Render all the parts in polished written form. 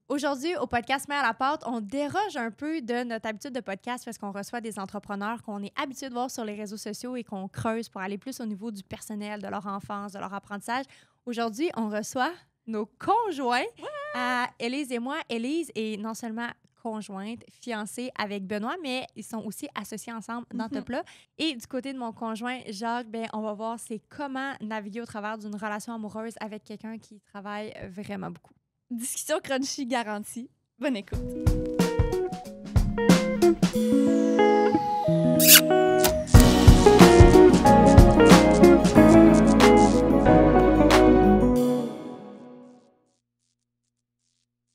Aujourd'hui, au podcast Mets à la pâte, on déroge un peu de notre habitude de podcast parce qu'on reçoit des entrepreneurs qu'on est habitué de voir sur les réseaux sociaux et qu'on creuse pour aller plus au niveau du personnel, de leur enfance, de leur apprentissage. Aujourd'hui, on reçoit nos conjoints, Élise et moi. Élise est non seulement conjointe, fiancée avec Benoît, mais ils sont aussi associés ensemble dans Top Là. Et du côté de mon conjoint, Jacques, ben, on va voir c'est comment naviguer au travers d'une relation amoureuse avec quelqu'un qui travaille vraiment beaucoup. Discussion crunchy garantie. Bonne écoute.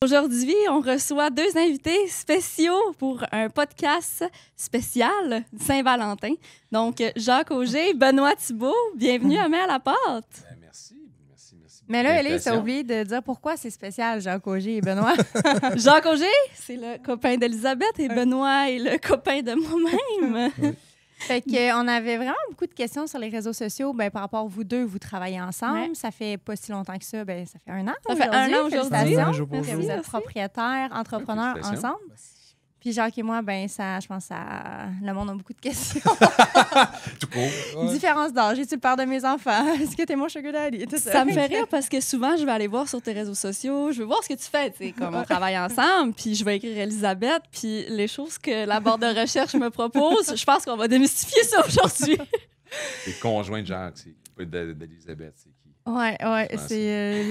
Aujourd'hui, on reçoit deux invités spéciaux pour un podcast spécial Saint-Valentin. Donc, Jacques Auger, Benoît Thibault, bienvenue à Mets à la pâte. Merci. Mais là, Élise a oublié de dire pourquoi c'est spécial, Jacques Auger et Benoît. Jacques Auger, c'est le copain d'Elisabeth et Benoît est le copain de moi-même. Oui. Fait qu'on avait vraiment beaucoup de questions sur les réseaux sociaux. Ben, par rapport à vous deux, vous travaillez ensemble. Ouais. Ça fait pas si longtemps que ça. Ben, ça fait un an. Ça fait un an aujourd'hui. Félicitations. Jour pour Parce que jour. vous êtes Merci. propriétaires, entrepreneurs Félicitations. ensemble. Puis Jacques et moi, ben ça, je pense que le monde a beaucoup de questions. Tout court. Ouais. Différence d'âge. Es-tu le père de mes enfants? Est-ce que t'es mon sugar daddy? Tout Ça me fait rire parce que souvent, je vais aller voir sur tes réseaux sociaux, je veux voir ce que tu fais, tu sais, comme on travaille ensemble, puis je vais écrire Elisabeth, puis les choses que la barre de recherche me propose, je pense qu'on va démystifier ça aujourd'hui. Les conjoints de Jacques, c'est pas d'Elisabeth, c'est qui? Ouais, c'est...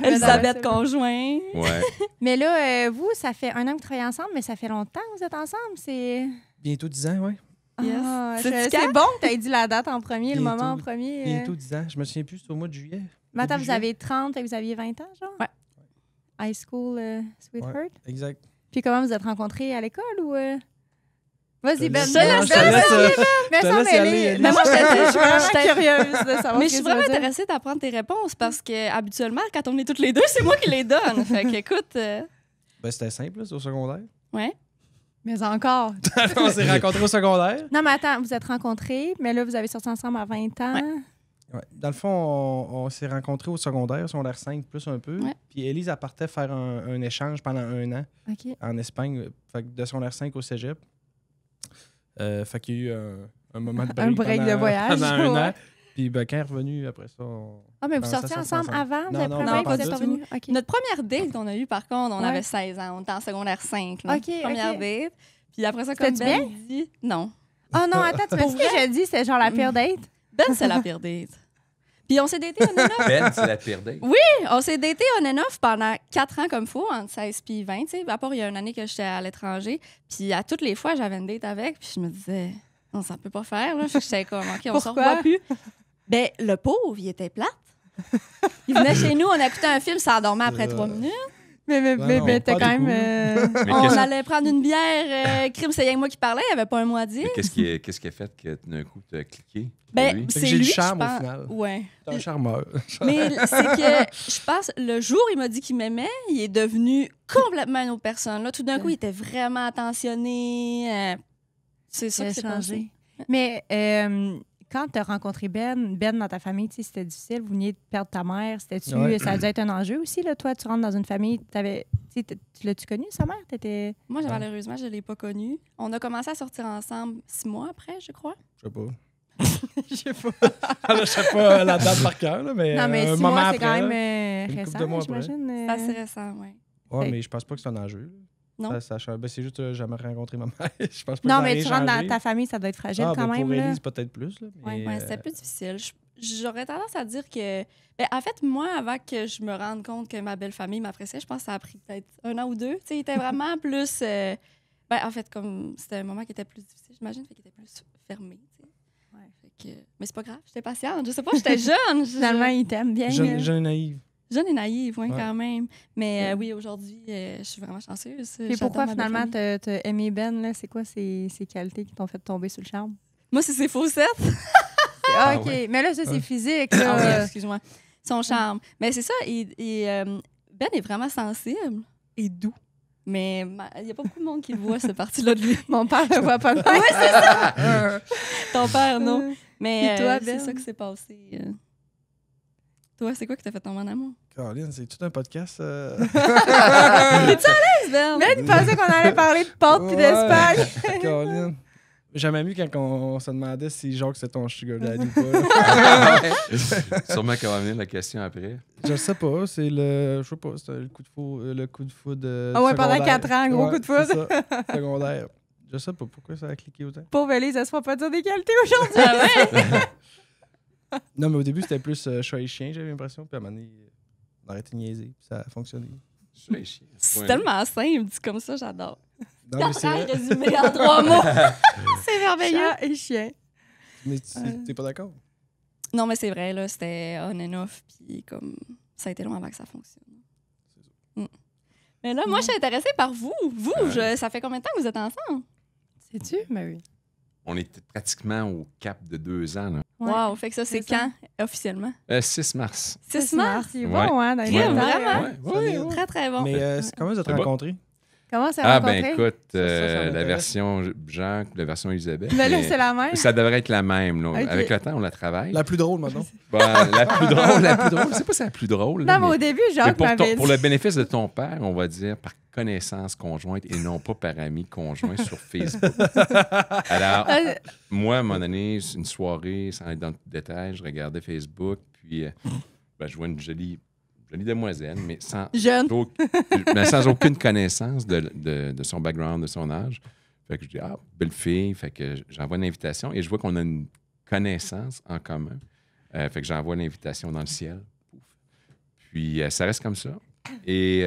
Elisabeth conjoint. Ouais. Mais là, vous, ça fait un an que vous travaillez ensemble, mais ça fait longtemps que vous êtes ensemble. C'est... Bientôt 10 ans, oui. Yes. C'est C'est bon que tu aies dit la date en premier, le Bientôt. moment en premier. Bientôt 10 ans. Je me souviens plus, c'est au mois de juillet. Mais attends, Début vous avez juillet. 30 et vous aviez 20 ans, genre? Ouais. High school sweetheart? Ouais, exact. Puis comment vous êtes rencontrés à l'école ou... Vas-y, Ben. Je te laisse- te laisse, Mais te ça, laisse y mais aller, les- Elise. mais moi, je suis vraiment J'étais- curieuse de savoir Mais ce je suis que vraiment ça veut dire. intéressée d'apprendre tes réponses parce que habituellement, quand on est toutes les deux, c'est moi qui les donne. Fait que, écoute, Ben, c'était simple, là, c'est au secondaire. ouais. Mais encore. On s'est rencontrés au secondaire. Non, mais attends, vous êtes rencontrés, mais là, vous avez sorti ensemble à 20 ans. Ouais. Ouais. Dans le fond, on s'est rencontrés au secondaire 5 plus un peu. Ouais. Puis Élise, elle partait faire un échange pendant un an OK. en Espagne, fait que de secondaire 5 au cégep. Fait qu'il y a eu un moment de break, Un break de voyage, pendant un ouais. an. Puis ben, quand elle est revenue après ça, on... Ah, mais vous commençait à sortiez sortir ensemble avant? Vous Non, avez non, pris un non, break, pas vous êtes du tout. revenus? OK. Notre première date qu'on a eue, par contre, on Ouais. avait 16 ans. On était en secondaire 5. Là. OK, Première OK. date. Puis après ça, comme C'était-tu Ben dit... Non. Oh non, attends, tu m'as dit que j'ai dit c'était genre la pire date? Ben, c'est la pire date. Puis on s'est daté on and off. Ben, c'est la pire date. On s'est daté on and off pendant 4 ans comme faut, entre 16 puis 20. Tu sais, à part il y a une année que j'étais à l'étranger. Puis à toutes les fois, j'avais une date avec. Puis je me disais, non, ça peut pas faire. Là. Fait que j'étais comme, OK, on se Pourquoi? revoit plus. Ben, le pauvre, il était plate. Il venait chez nous, on écoutait un film, ça endormait après 3 minutes. Mais non, t'as pas quand du même... Mais On qu'est-ce allait prendre une bière. Crime, c'est rien que moi qui parlais. Il n'y avait pas un mois à dire. mais qu'est-ce qui a fait que d'un coup, tu as cliqué? pour Ben, lui? Fait que c'est j'ai du lui, charme, je au pense. final. Ouais. T'es un charmeur. Mais c'est que, je pense, le jour où il m'a dit qu'il m'aimait, il est devenu complètement une autre personne. Là, tout d'un coup, il était vraiment attentionné. C'est ça Ça a qui s'est passé. changé. Mais quand tu as rencontré Ben dans ta famille, tu sais, c'était difficile. Vous veniez de perdre ta mère. Ouais. Ça a dû être un enjeu aussi. Là. Toi, tu rentres dans une famille. Tu l'as-tu connu, sa mère? Moi, malheureusement, je ne l'ai pas connu. On a commencé à sortir ensemble 6 mois après, je crois. Je sais pas. Je sais pas. Je sais pas la date par cœur, là, mais, Non, mais un 6 moment mois, c'est quand après, même une couple récent, de mois j'imagine. C'est assez récent, oui. Ouais, mais je pense pas que c'est un enjeu. Non. Ben, c'est juste que j'ai jamais rencontré ma mère. Je pense pas Non, que ça mais ait tu rentres dans changé. ta famille, ça doit être fragile Ah, quand ben, même. pour là. Élise, peut-être plus. Là, mais, Ouais, c'était plus difficile. J'aurais tendance à dire que... Ben, en fait, moi, avant que je me rende compte que ma belle-famille m'appréciait, je pense que ça a pris peut-être 1 an ou 2. Tu sais, il était vraiment plus... Ben, en fait, comme c'était un moment qui était plus difficile, j'imagine, fait qu'il était plus fermé. Tu sais. Ouais. Fait que... Mais c'est pas grave, j'étais patiente. Je sais pas, j'étais jeune. Finalement, il t'aime bien. jeune naïve. Jeune et naïve, oui, Ouais. quand même. Mais oui, aujourd'hui, je suis vraiment chanceuse. Puis J'adore pourquoi ma finalement belle-famille. t'as aimé Ben? Là? C'est quoi ses qualités qui t'ont fait tomber sous le charme? Moi, c'est ses faussettes. Ah, Ah OK. ouais. Mais là, ça, c'est Ouais. physique. Ah oui, Là. excuse-moi. Son charme. Mais c'est ça, Ben est vraiment sensible et doux. Mais il n'y a pas beaucoup de monde qui le voit, cette partie-là de lui. Mon père ne voit pas de Oui, c'est ça. Ton père, non. Mais Et toi, c'est Ben? ça qui s'est passé. Toi, c'est quoi que t'as fait tomber en amour? Caroline, c'est tout un podcast. Mais il pensait qu'on allait parler de pâtes puis d'Espagne. Caroline. Jamais mieux quand on se demandait si Jacques c'est ton sugar daddy ou pas. Sûrement qu'on va venir la question après. Je sais pas, c'est le. Je sais pas, c'est le coup de foudre. Ah ouais, pendant secondaire. 4 ans, gros coup de foudre. c'est ça, secondaire. Je sais pas pourquoi ça a cliqué autant. Pauvre Elise, elle se fera pas dire des qualités aujourd'hui. Ah ouais? Non, mais au début, c'était plus chat et chien, j'avais l'impression. Puis à un moment donné, on a arrêté de niaiser. Puis ça a fonctionné. C'est tellement simple, dit comme ça, j'adore. Non, mais c'est vrai. Résumé en 3 mots. C'est merveilleux. Chat et chien. Mais t'es pas d'accord? Non, mais c'est vrai, là, c'était on and off, puis comme ça a été long avant que ça fonctionne. Mais là, moi, je suis intéressée par vous. Vous, ça fait combien de temps que vous êtes ensemble? Sais-tu? Mais oui. On était pratiquement au cap de 2 ans. Là. Ouais. Wow, fait que ça, c'est C'est ça. quand, officiellement? 6 mars. 6 mars? C'est Ouais. bon, hein, dans les Ouais, détails, vraiment? hein. Ouais. Très, très bon. Mais comment vous êtes C'est bon. rencontrés? Comment ça Ah, rencontré? ben écoute, Ça la m'intéresse. version Jacques, la version Elisabeth. Mais là, mais c'est la même. ça devrait être la même. Là. Ok. Avec le temps, on la travaille. La plus drôle, maintenant. Bon, la plus drôle. C'est pas si la plus drôle. là, Non, mais mais- au début, mais Jacques pour, m'avait pour dit. le bénéfice de ton père, on va dire par connaissance conjointe et non pas par ami conjoint sur Facebook. Alors, moi, à un moment donné, c'est une soirée, sans être dans le détail, je regardais Facebook, puis je vois une jolie demoiselle, mais Jeune. sans aucune connaissance de son background, de son âge. Fait que je dis, belle fille. Fait que j'envoie une invitation et je vois qu'on a une connaissance en commun. Fait que j'envoie l'invitation dans le ciel. Pouf. Puis ça reste comme ça. Et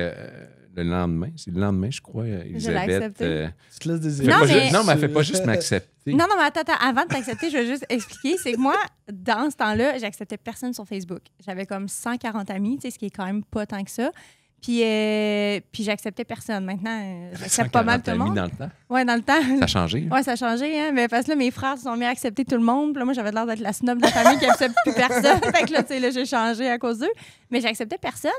le lendemain, je crois, Elisabeth. accepté. Tu te laisses fait désirer. Non, pas mais- juste- non, mais elle fait pas juste m'accepter. Non, mais attends, avant de t'accepter, je veux juste expliquer. C'est que moi, dans ce temps-là, j'acceptais personne sur Facebook. J'avais comme 140 amis, tu sais, ce qui est quand même pas tant que ça. Puis j'acceptais personne. Maintenant, j'accepte pas mal tout le 140 amis monde. dans le temps. Ouais, dans le temps. Ça a changé. hein? Ouais, ça a changé, hein. Mais parce que là, mes frères se sont mis à accepter tout le monde. Puis là, moi, j'avais l'air d'être la snob de la famille qui accepte plus personne. Fait que là, tu sais, là, j'ai changé à cause d'eux. Mais j'acceptais personne.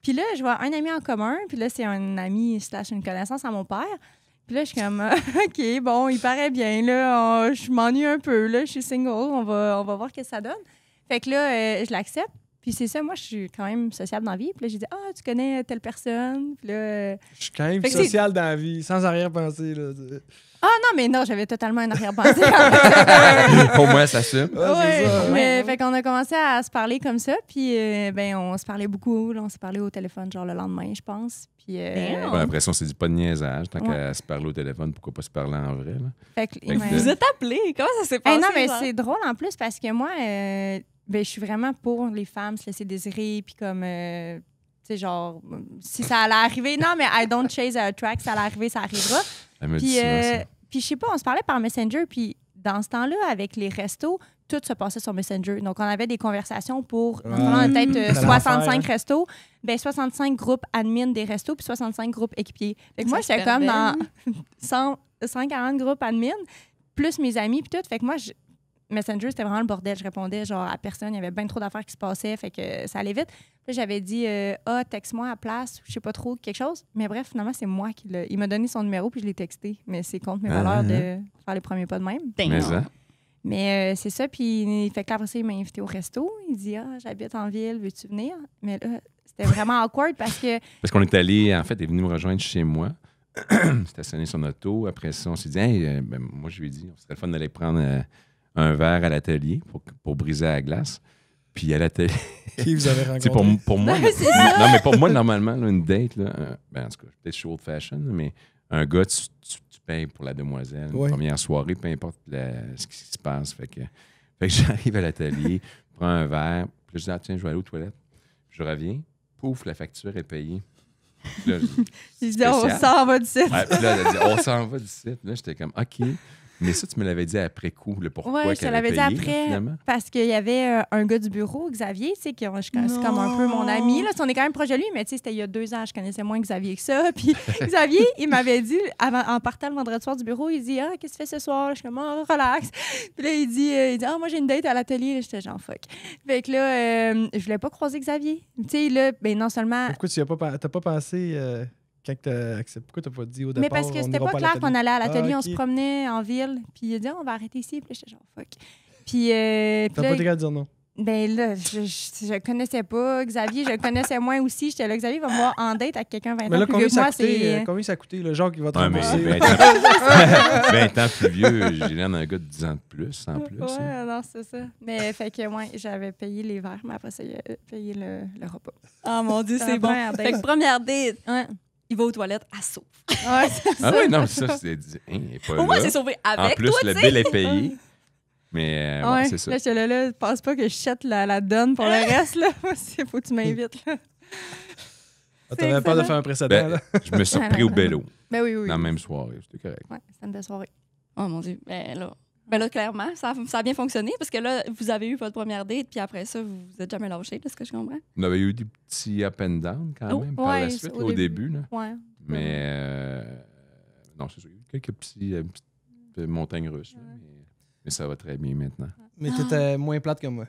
Puis là, je vois un ami en commun. Puis là, c'est un ami / une connaissance à mon père. Puis là, je suis comme, OK, bon, il paraît bien. Là, je m'ennuie un peu. Là, je suis single. On va voir ce que ça donne. Fait que là, je l'accepte. Puis c'est ça, moi, je suis quand même sociable dans la vie. Puis là, j'ai dit, tu connais telle personne. Puis là, Je suis quand même Fait que c'est- social dans la vie, sans arrière-pensée. Là. non, mais non, j'avais totalement un arrière-pensée. Pour moi, ça s'assume. Ouais, c'est ça. Mais fait qu'on a commencé à se parler comme ça, puis ben on se parlait beaucoup. Là, on s'est parlé au téléphone genre le lendemain, je pense. Puis Damn. Bon, après ça, on s'est dit pas de niaisage. Tant Ouais. qu'à se parler au téléphone, pourquoi pas se parler en vrai? Là? fait que, Fait que Vous êtes appelés. Comment ça s'est passé? non, mais genre? c'est drôle en plus parce que moi, ben, je suis vraiment pour les femmes se laisser désirer, puis comme tu sais genre si ça allait arriver, non mais I don't chase a track, ça allait arriver, ça arrivera. Elle me dit Puis souvent ça. puis je sais pas, on se parlait par Messenger, puis dans ce temps-là avec les restos, tout se passait sur Messenger. Donc, on avait des conversations pour, on a peut-être C'était 65 l'enfer, hein. restos, ben 65 groupes admin des restos, puis 65 groupes équipiers. Fait que Ça moi, se j'étais comme perdait. dans 140 groupes admin, plus mes amis, puis tout. Fait que moi, Messenger, c'était vraiment le bordel. Je répondais genre à personne. Il y avait bien trop d'affaires qui se passaient, fait que ça allait vite. Puis là, j'avais dit, texte-moi à place, je sais pas trop, quelque chose. Mais bref, finalement, c'est moi qui l'ai. Il m'a donné son numéro, puis je l'ai texté. Mais c'est contre mes valeurs de faire les premiers pas de même. Damn. Mais ça. Mais c'est ça, puis fait que là, après ça, il m'a invité au resto. Il dit j'habite en ville, veux-tu venir? Mais là, c'était vraiment awkward parce que. Parce qu'on est allé, en fait, il est venu me rejoindre chez moi. Stationné son auto. Après ça, on s'est dit, hey, moi, je lui ai dit, on serait le fun d'aller prendre un verre à l'atelier pour briser la glace. Puis à l'atelier. Qui vous avez Tu sais, rencontré? pour moi, C'est ça. non, mais pour moi, normalement, là, une date, là, en tout cas, peut-être je suis old fashion, mais un gars, tu payes pour la demoiselle, Ouais. première soirée, peu importe ce qui se passe. Fait que j'arrive à l'atelier, prends un verre, puis je dis, tiens, je vais aller aux toilettes. Puis je reviens, pouf, la facture est payée. Puis là, je dis, Il dit on spécial. s'en va du site. Ouais, puis là, elle a dit, on s'en va du site. Là, j'étais comme, OK. Mais ça, tu me l'avais dit après coup, le pourquoi Ouais, je te qu'elle l'avais avait dit payé, après. finalement. Parce qu'il y avait un gars du bureau, Xavier, tu sais, c'est comme un peu mon ami. Là, on est quand même proche de lui, mais tu sais, c'était il y a 2 ans, je connaissais moins Xavier que ça. Puis Xavier, il m'avait dit, en partant le vendredi soir du bureau, il dit qu'est-ce que tu fais ce soir? Je suis comme relax. Puis là, il dit moi, j'ai une date à l'atelier. Là, j'étais genre fuck. Fait que là, je voulais pas croiser Xavier. Tu sais, là, ben non seulement. Pourquoi tu t'as pas pensé quand t'as accepté? Pourquoi t'as pas dit au départ? Mais parce que on c'était ira pas à clair l'atelier? qu'on allait à l'atelier, Ah, on ok. se promenait en ville. Puis il a dit on va arrêter ici. Puis là, j'étais genre fuck. Puis T'as là, pas été capable de dire non. Ben là, je connaissais pas Xavier, je le connaissais moins aussi. J'étais là, Xavier va me voir en date avec quelqu'un 20 Mais ans là, plus vieux que moi. C'est... combien ça a coûté, le genre qui va te Ouais, mais rembourser? 20 ans plus vieux, j'ai l'air d'un gars de 10 ans de plus, en plus. Ouais, hein. non, c'est ça. Mais fait que, ouais, j'avais payé les verres, mais après ça, il a payé le repas. Oh mon Dieu, C'est c'est la bon. première date. Fait que première date, Ouais. il va aux toilettes à sauve. Ouais, c'est Ah ça. oui, non, ça, c'est dit. Hein, il est pas Au moins, là. c'est sauvé En avec plus, toi, le tu sais. bill est payé. Mais ouais, Ouais, c'est ça. là, j'étais là, pense pas que je chète la donne pour le reste, là. Il faut que tu m'invites, là. Ah, t'avais peur de faire un précédent, Ben, là? je me suis repris au bello Ben oui, oui. dans la même soirée. C'était correct. Ouais, c'était une belle soirée. Oh mon Dieu. Ben là, clairement, ça a bien fonctionné parce que là, vous avez eu votre première date, puis après ça, vous vous êtes jamais lâché, de ce que je comprends. On avait eu des petits up and down quand Oh, même par ouais, la suite, au au début. Là. Ouais. Mais non, c'est sûr. Il y a eu quelques petites montagnes russes. là, mais ça va très bien maintenant. Mais t'étais moins plate que moi.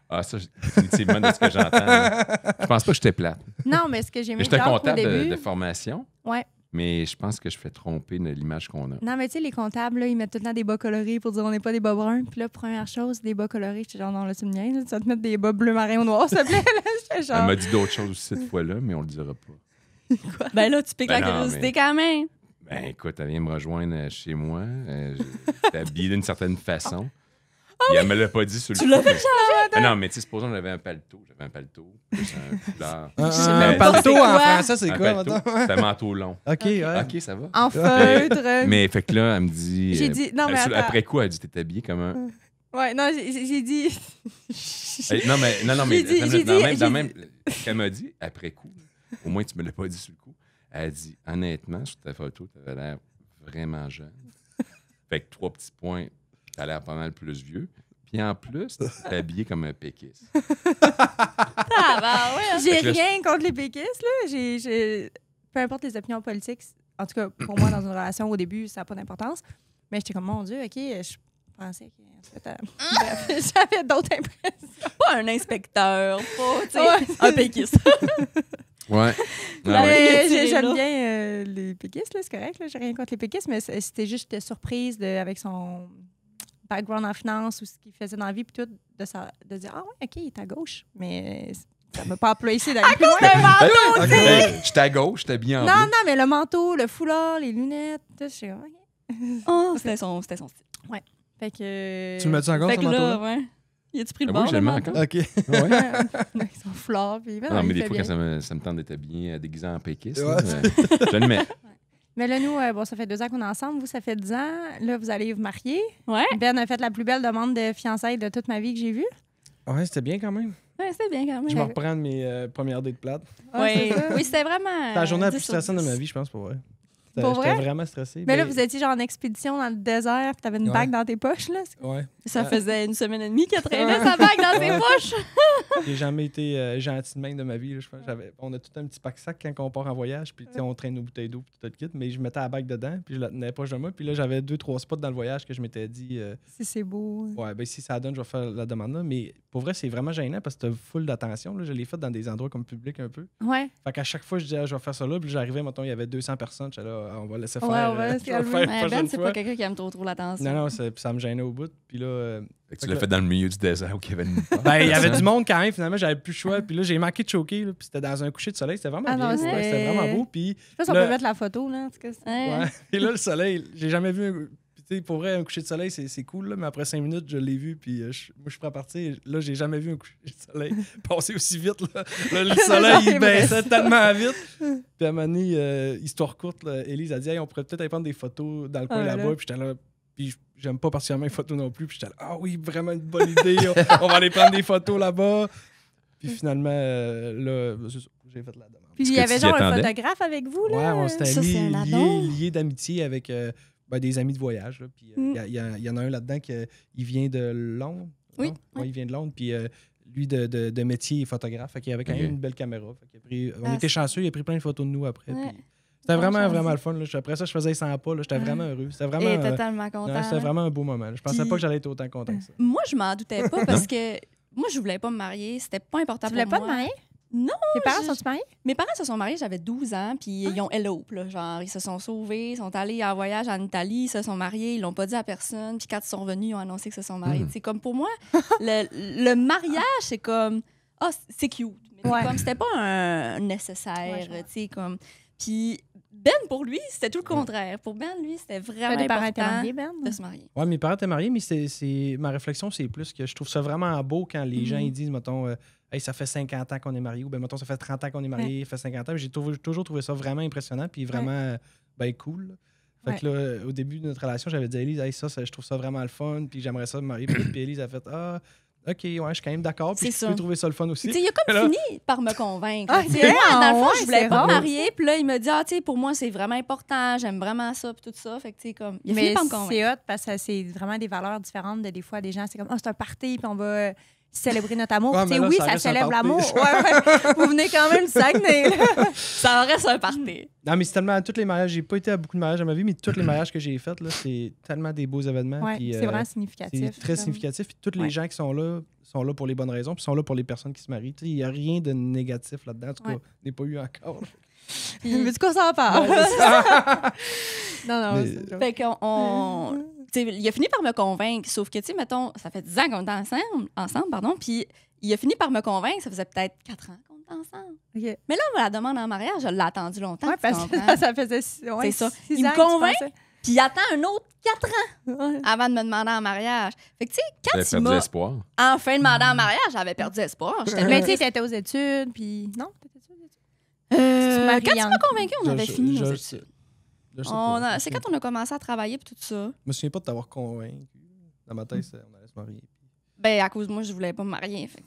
Ah, ça, définitivement, de ce que j'entends. Là. Je pense pas que j'étais plate. Non, mais ce que j'ai aimé J'étais au comptable début... de formation. Ouais. Mais je pense que je fais tromper de l'image qu'on a. Non, mais tu sais, les comptables, là, ils mettent tout le temps des bas colorés pour dire on n'est pas des bas bruns. Puis là, première chose, des bas colorés. J'étais genre, non, là, tu me niaises, tu vas te mettre des bas bleu marin ou noir, s'il te plaît. Là, j'étais genre... Elle m'a dit d'autres choses aussi cette fois-là, mais on le dira pas. Ben là, tu piques Ben la non, curiosité mais- quand même. Ben écoute, elle vient me rejoindre chez moi. J'étais habillé d'une certaine façon. Puis elle me l'a pas dit sur le Tu l'as coup, fait mais- Ah non, mais tu sais, supposons que j'avais un paletot. J'avais un paletot, plus un foulard. Un Ben, paletot c'est en quoi? français, c'est Un quoi, paletot, maintenant? c'est un manteau long. OK, ouais. OK, ça va. En feutre. Mais fait que là, elle me dit... J'ai dit... Non, mais attends. après quoi, elle dit, t'es habillé comme un... Ouais, non, j'ai dit... Non, mais J'ai dit- j'ai dit- dans même ce qu'elle m'a dit, après coup, au moins tu me l'as pas dit sur le coup, elle a dit, honnêtement, sur ta photo, tu avais l'air vraiment jeune. Fait que 3 petits points, tu as l'air pas mal plus vieux. Puis en plus, tu es habillé comme un péquiste. Ah, ben ouais. J'ai Fait que là, rien contre les péquistes, là. Peu importe les opinions politiques, en tout cas, pour moi, dans une relation, au début, ça n'a pas d'importance. Mais j'étais comme, mon Dieu, OK, je pensais que... En fait, bref, j'avais d'autres impressions. Pas un inspecteur, pas, tu sais, Ouais. un péquiste. Ouais. La Ah ouais. ligne est Mais tirée, j'aime là. bien les péquistes, là, c'est correct. Là, j'ai rien contre les péquistes, mais c'était juste j'étais surprise avec son background en finance ou ce qu'il faisait dans la vie, puis tout, de dire, ah ouais, OK, il est à gauche. Mais ça m'a pas apprécié d'aller plus loin. Ben, j'étais à gauche, j'étais habillé en Non, bleu. non, mais le manteau, le foulard, les lunettes, tout, je suis comme, OK. Oh, c'était son style. Fait que... Tu le mets-tu encore, Fait ce que là, manteau-là? ouais. Y a-tu pris le Ah bord? oui, je le mets manteau? encore. OK. Ouais. Avec son foulard, puis... Non, mais il des fait fois, bien. quand ça me tente d'être habillé déguisé en péquiste, Ouais. là, je le mets. Mais là, nous, bon, ça fait 2 ans qu'on est ensemble. Vous, ça fait 10 ans. Là, vous allez vous marier. Ouais. Ben a fait la plus belle demande de fiançailles de toute ma vie que j'ai vue. Ouais, c'était bien quand même. Ouais, c'était bien quand même. Je vais reprendre mes premières dates plates. Oui, oui, c'était vraiment. C'est la journée la 10 plus sur stressante de 10. ma vie, je pense, pour vrai. Pour J'étais vrai? vraiment stressé. Mais là, vous étiez genre en expédition dans le désert, puis t'avais une Ouais. bague dans tes poches, là. Ouais. Ça faisait 1 semaine et demie qu'elle traînait sa bague dans ses Ouais. poches. J'ai jamais été gentil de même de ma vie. Là, je pense. On a tout un petit pack-sac quand on part en voyage, puis tu sais, on traîne nos bouteilles d'eau, puis tout le kit, mais je mettais la bague dedans, puis je la tenais proche de moi. Puis là, j'avais 2-3 spots dans le voyage que je m'étais dit, Si c'est beau. ouais, ben si ça donne, je vais faire la demande là. Mais pour vrai, c'est vraiment gênant parce que t'as full d'attention. Là. Je l'ai fait dans des endroits comme public un peu. Ouais. Fait qu'à chaque fois, je disais, ah, je vais faire ça là, puis j'arrivais, mettons, il y avait 200 personnes. J'étais là, ah, on va laisser Ouais, faire. on va laisser je vais calmer. faire Ouais, la Ben, prochaine c'est fois. pas quelqu'un qui aime trop l'attention. Non, non, ça me gênait au bout. Puis là, Fait que tu l'as fait dans le milieu du désert où il y avait une ben, il y avait du monde quand même. Finalement, j'avais plus le choix. Puis là, j'ai manqué de choquer. Là, puis c'était dans un coucher de soleil. C'était vraiment Ah bien. non, pour vrai, c'était- C'était vraiment beau. Puis, Je sais pas si on Là- peut mettre la photo, là. En tout cas, c'est- Ouais. ouais. Et là, le soleil, j'ai jamais vu. Puis, tu sais, pour vrai, un coucher de soleil, c'est cool. Là, mais après 5 minutes, je l'ai vu. Puis, moi, je suis prêt à partir. Là, j'ai jamais vu un coucher de soleil passer aussi vite. Là, le soleil, C'est il vrai, baissait tellement vite. Puis, à un moment donné, histoire courte, là, Élise a dit, hey, on pourrait peut-être aller prendre des photos dans le coin Ah, là-bas. là. Puis, j'étais là. Puis j'aime pas particulièrement les photos non plus. Puis j'étais là, ah oui, vraiment une bonne idée. On va aller prendre des photos là-bas. Puis finalement, là, c'est ça, j'ai fait la demande. Puis Est-ce il y que avait tu genre t'y un attendais? photographe avec vous, Ouais, là. on s'était Ça, c'est un addon. liés d'amitié avec des amis de voyage. Là. Puis il y en a un là-dedans qui il vient de Londres. Oui, non? Ouais, il vient de Londres. Puis lui, de métier, il est photographe. Fait qu'il avait quand même Ok. une belle caméra. Fait qu'il a pris, on Ah, était c'est- chanceux, il a pris plein de photos de nous après. Ouais. Puis c'était Bonne vraiment, chance. vraiment le fun. Là. Après ça, je faisais 100 pas. Là. J'étais vraiment heureux. C'était vraiment, Et totalement content. non, c'était vraiment un beau moment. là. Je pensais Puis- pas que j'allais être autant content que ça. Moi, je m'en doutais pas parce que moi, je voulais pas me marier. C'était pas important Tu pour voulais pas moi. te marier? Non! Tes parents je- sont-ils mariés? Mes parents se sont mariés, j'avais 12 ans, puis ils ont elope, là. Genre, ils se sont sauvés, ils sont allés en voyage en Italie, ils se sont mariés, ils l'ont pas dit à personne, puis quand ils sont revenus, ils ont annoncé qu'ils se sont mariés. C'est comme pour moi, le mariage, c'est comme, ah, c'est cute. Mais Ouais. comme, c'était pas un nécessaire, Ouais, je vois. tu sais, comme. Puis Ben, pour lui, c'était tout le contraire. Pour Ben, lui, c'était vraiment Tes parents étaient important mariés, Ben? de se marier. Ouais, mes parents étaient mariés, mais ma réflexion, c'est plus que je trouve ça vraiment beau quand les gens ils disent, mettons, hey, ça fait 50 ans qu'on est mariés, ou bien, mettons, ça fait 30 ans qu'on est mariés, ça fait 50 ans. J'ai toujours trouvé ça vraiment impressionnant, puis vraiment ben, cool. Là. Fait que là, au début de notre relation, j'avais dit à Élise, hey, ça, je trouve ça vraiment le fun, puis j'aimerais ça me marier. Puis Élise a fait, ah, OK, ouais, je suis quand même d'accord, puis C'est je peux ça. trouver ça le fun aussi. Tu sais, il a comme Là- fini par me convaincre. Ah, Tu sais, c'est moi, dans le fond, ouais, je voulais c'est pas rare. me marier. Puis là, il m'a dit, ah, tu sais, pour moi, c'est vraiment important. J'aime vraiment ça, puis tout ça. Fait que, tu sais, comme, il a fini Mais par me convaincre. c'est hot parce que c'est vraiment des valeurs différentes de des fois. Des gens, c'est comme, c'est un party, puis on va célébrer notre amour. Ouais, Tu sais, mais là, oui, ça ça reste un célèbre party. l'amour. Ouais. Vous venez quand même du Saguenay, là. Ça en reste un party. Non, mais c'est tellement. Tous les mariages, j'ai pas été à beaucoup de mariages dans ma vie, mais tous les mariages que j'ai faits, là, c'est tellement des beaux événements. Ouais, puis, c'est vraiment significatif. c'est très significatif. Puis tous les Ouais. gens qui sont là pour les bonnes raisons, puis sont là pour les personnes qui se marient. Il n'y a rien de négatif là-dedans. En tout cas, Ouais. je n'ai pas eu encore. Veux-tu qu'on s'en parle? Non, Mais- c'est drôle. Fait qu'on. Tu sais, il a fini par me convaincre. Sauf que, tu sais, mettons, ça fait 10 ans qu'on était ensemble, pardon. Puis il a fini par me convaincre. Ça faisait peut-être 4 ans qu'on était ensemble. OK. Mais là, la demande en mariage, je l'ai attendu longtemps. Ouais, tu parce comprends? que ça faisait C'est ça. 6 Il me ans que tu convainc. pensais. Puis il attend un autre 4 ans Ouais. avant de me demander en mariage. Fait que, tu sais, quand J'avais il perdu m'a l'espoir. enfin demandé en mariage, j'avais perdu espoir. J'étais Mais là, tu sais, t'étais aux études, puis... Non, t'étais aux études? quand tu Marianne. m'as convaincu, on avait fini nos je- études. je sais pas. C'est quand on a commencé à travailler et tout ça. Je me souviens pas de t'avoir convaincu. Dans ma tête, on allait se marier. Ben, à cause de moi, je voulais pas me marier. Fait.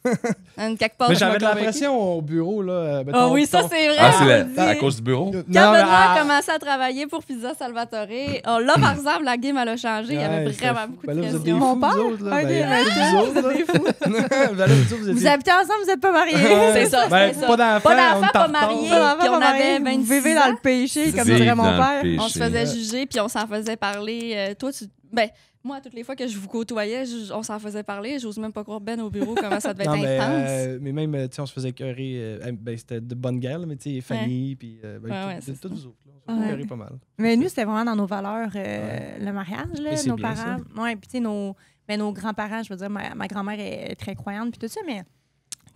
Quelque part, Mais je m'ai j'avais de la convaincu. pression au bureau. Là, Ah oui, ça, c'est vrai. Ah, c'est on dit. à cause du bureau? Non, Quand mais, Benoît a ah, commencé à travailler pour Pizza Salvatore, là, par exemple, la game, elle a changé. Il y avait ouais, vraiment c'était beaucoup fou. de Ben là, vous êtes des pression. Mon fous, père? vous autres. Là. Ok, Ben, vous autres, là. Ben là, vous Vous étiez- habitez ensemble, vous n'êtes pas mariés. C'est ça, Ben, c'est ça. pas d'enfants, Pas d'enfants, on est pas en mariés. retard. Puis on avait 26 Vous vivez dans ans. le péché, comme Vivre dirait mon dans le père. péché. On se faisait juger, puis on s'en faisait parler. Toi, ben, moi, toutes les fois que je vous côtoyais, on s'en faisait parler. J'ose même pas croire Ben au bureau, comment ça devait être Non, intense. mais même, tu sais, on se faisait écœurer. Ben, c'était de bonne guerre, là, mais tu sais, Fanny, puis Ouais, c'est tous ça. vous autres. Là, on se Ouais. écœurait pas mal. Mais nous, c'était vraiment dans nos valeurs, le mariage, là, Mais c'est nos bien, parents. Oui, puis tu sais, nos grands-parents, je veux dire, ma grand-mère est très croyante, puis tout ça, mais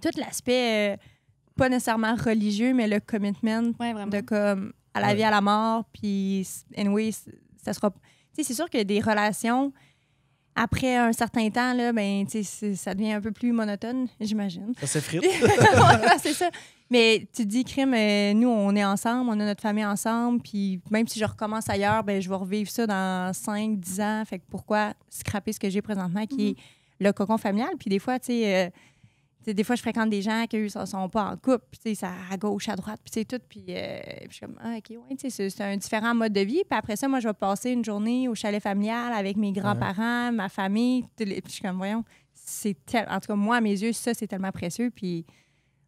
tout l'aspect, pas nécessairement religieux, mais le commitment Ouais, vraiment. de comme à la vie, à la mort, puis anyway, ça sera... Tu sais, c'est sûr que des relations, après un certain temps, là, ben, tu sais, ça devient un peu plus monotone, j'imagine. Ça s'effrite. Ouais, c'est ça. Mais tu dis, crime, nous, on est ensemble, on a notre famille ensemble, puis même si je recommence ailleurs, ben, je vais revivre ça dans 5, 10 ans. Fait que pourquoi scraper ce que j'ai présentement, qui est le cocon familial? Puis des fois, tu sais, des fois, je fréquente des gens qui, eux, ne sont pas en couple, puis tu sais, ça à gauche, à droite, puis c'est tout. Puis je suis comme, ah, OK, ouais, tu sais, c'est un différent mode de vie. Puis après ça, moi, je vais passer une journée au chalet familial avec mes grands-parents, ma famille. Puis je suis comme, voyons, en tout cas, moi, à mes yeux, ça, c'est tellement précieux. Puis,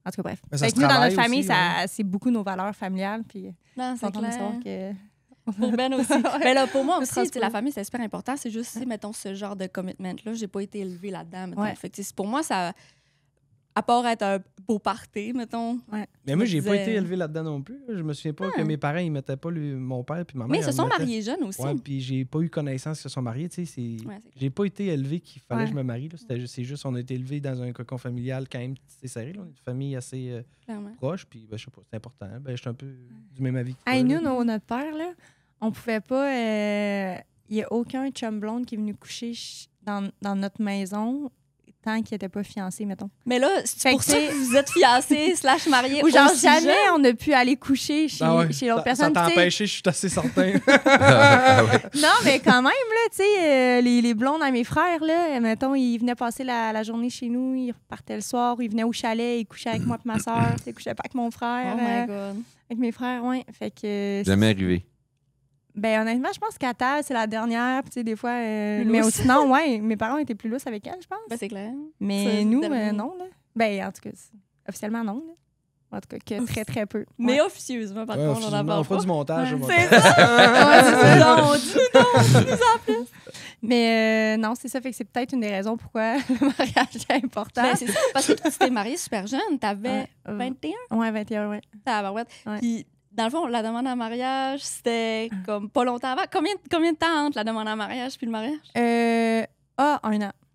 en tout cas, bref. Mais ça Fait se que nous, dans travaille notre famille, aussi, c'est beaucoup nos valeurs familiales. Puis, Non, c'est content de clair. savoir que. Pour Ben aussi. Mais là, pour moi Je aussi, tu sais, transpose. la famille, c'est super important. C'est juste, tu sais, mettons, ce genre de commitment-là. J'ai pas été élevée là-dedans, mettons. Ouais. Fait que, tu sais, pour moi, ça... À part être un beau party, mettons. Mais moi, j'ai Je pas disais- été élevé là-dedans non plus. Je me souviens pas que mes parents, ils mettaient pas mon père puis ma mère. Mais ils se elle sont mettait- mariés jeunes aussi. Ouais, puis j'ai pas eu connaissance qu'ils se sont mariés. Tu sais, Ouais, c'est j'ai pas été élevé qu'il fallait Ouais. que je me marie. Là. C'est juste, on a été élevé dans un cocon familial quand même assez serré. Là. On est une famille assez clairement. proche. Puis, ben, je sais pas, c'est important. Ben, je suis un peu du même avis que toi. Hey, là. nous, notre père, là, on pouvait pas. Il n'y a aucun chum blonde qui est venu coucher dans notre maison tant qu'il n'était pas fiancé, mettons. Mais là, c'est Fait pour que ça tu sais- que vous êtes fiancés / mariés Ou genre, aussi jamais jeune. on a pu aller coucher chez, Ah ouais, chez l'autre ça personne. t'a tu sais. empêché, je suis assez certain. Ah ouais. Non, mais quand même, là, tu sais, les blondes à mes frères, là, mettons, ils venaient passer la journée chez nous, ils repartaient le soir, ils venaient au chalet, ils couchaient avec moi et ma soeur, ils couchaient pas avec mon frère, Oh my God. avec mes frères, ouais. Fait que... Jamais arrivé. Ben honnêtement, je pense qu'à table, c'est la dernière, puis tu sais, des fois... Plus mais lousse. sinon, ouais, mes parents étaient plus lousses avec elle, je pense. Ben, c'est clair. Mais Ça, nous, c'est tellement- non, là. Ben, en tout cas, officiellement, non, là. En tout cas, que très, très peu. Mais Ouais. officieusement, par Ouais, contre, on n'en on parle fera pas. du montage. au C'est montage. ça! Ouais, c'est ça. Non, dis-nous donc. Mais non, c'est ça. Fait que c'est peut-être une des raisons pourquoi le mariage est important. Ben, c'est ça, parce que toi, tu t'es mariée super jeune. T'avais Ouais, 21, Ouais, 21, ouais. tabarouette. Ouais. Puis, dans le fond, la demande en mariage, c'était comme pas longtemps avant. Combien de temps entre la demande en mariage puis le mariage? 1 an.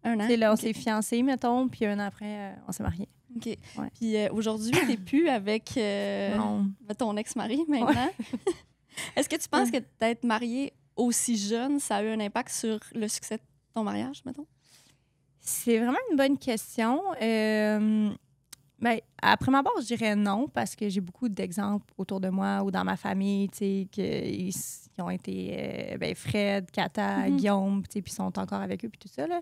1 an. C'est là, on OK. s'est fiancés, mettons, puis 1 an après, on s'est mariés. OK. Ouais. Puis aujourd'hui, t'es plus avec Non. ton ex-mari maintenant. Est-ce que tu penses que d'être mariée aussi jeune, ça a eu un impact sur le succès de ton mariage, mettons? C'est vraiment une bonne question. Ben, à prime abord, je dirais non, parce que j'ai beaucoup d'exemples autour de moi ou dans ma famille, tu sais, qui ont été Fred, Kata, Guillaume, tu sais, puis sont encore avec eux, puis tout ça, là.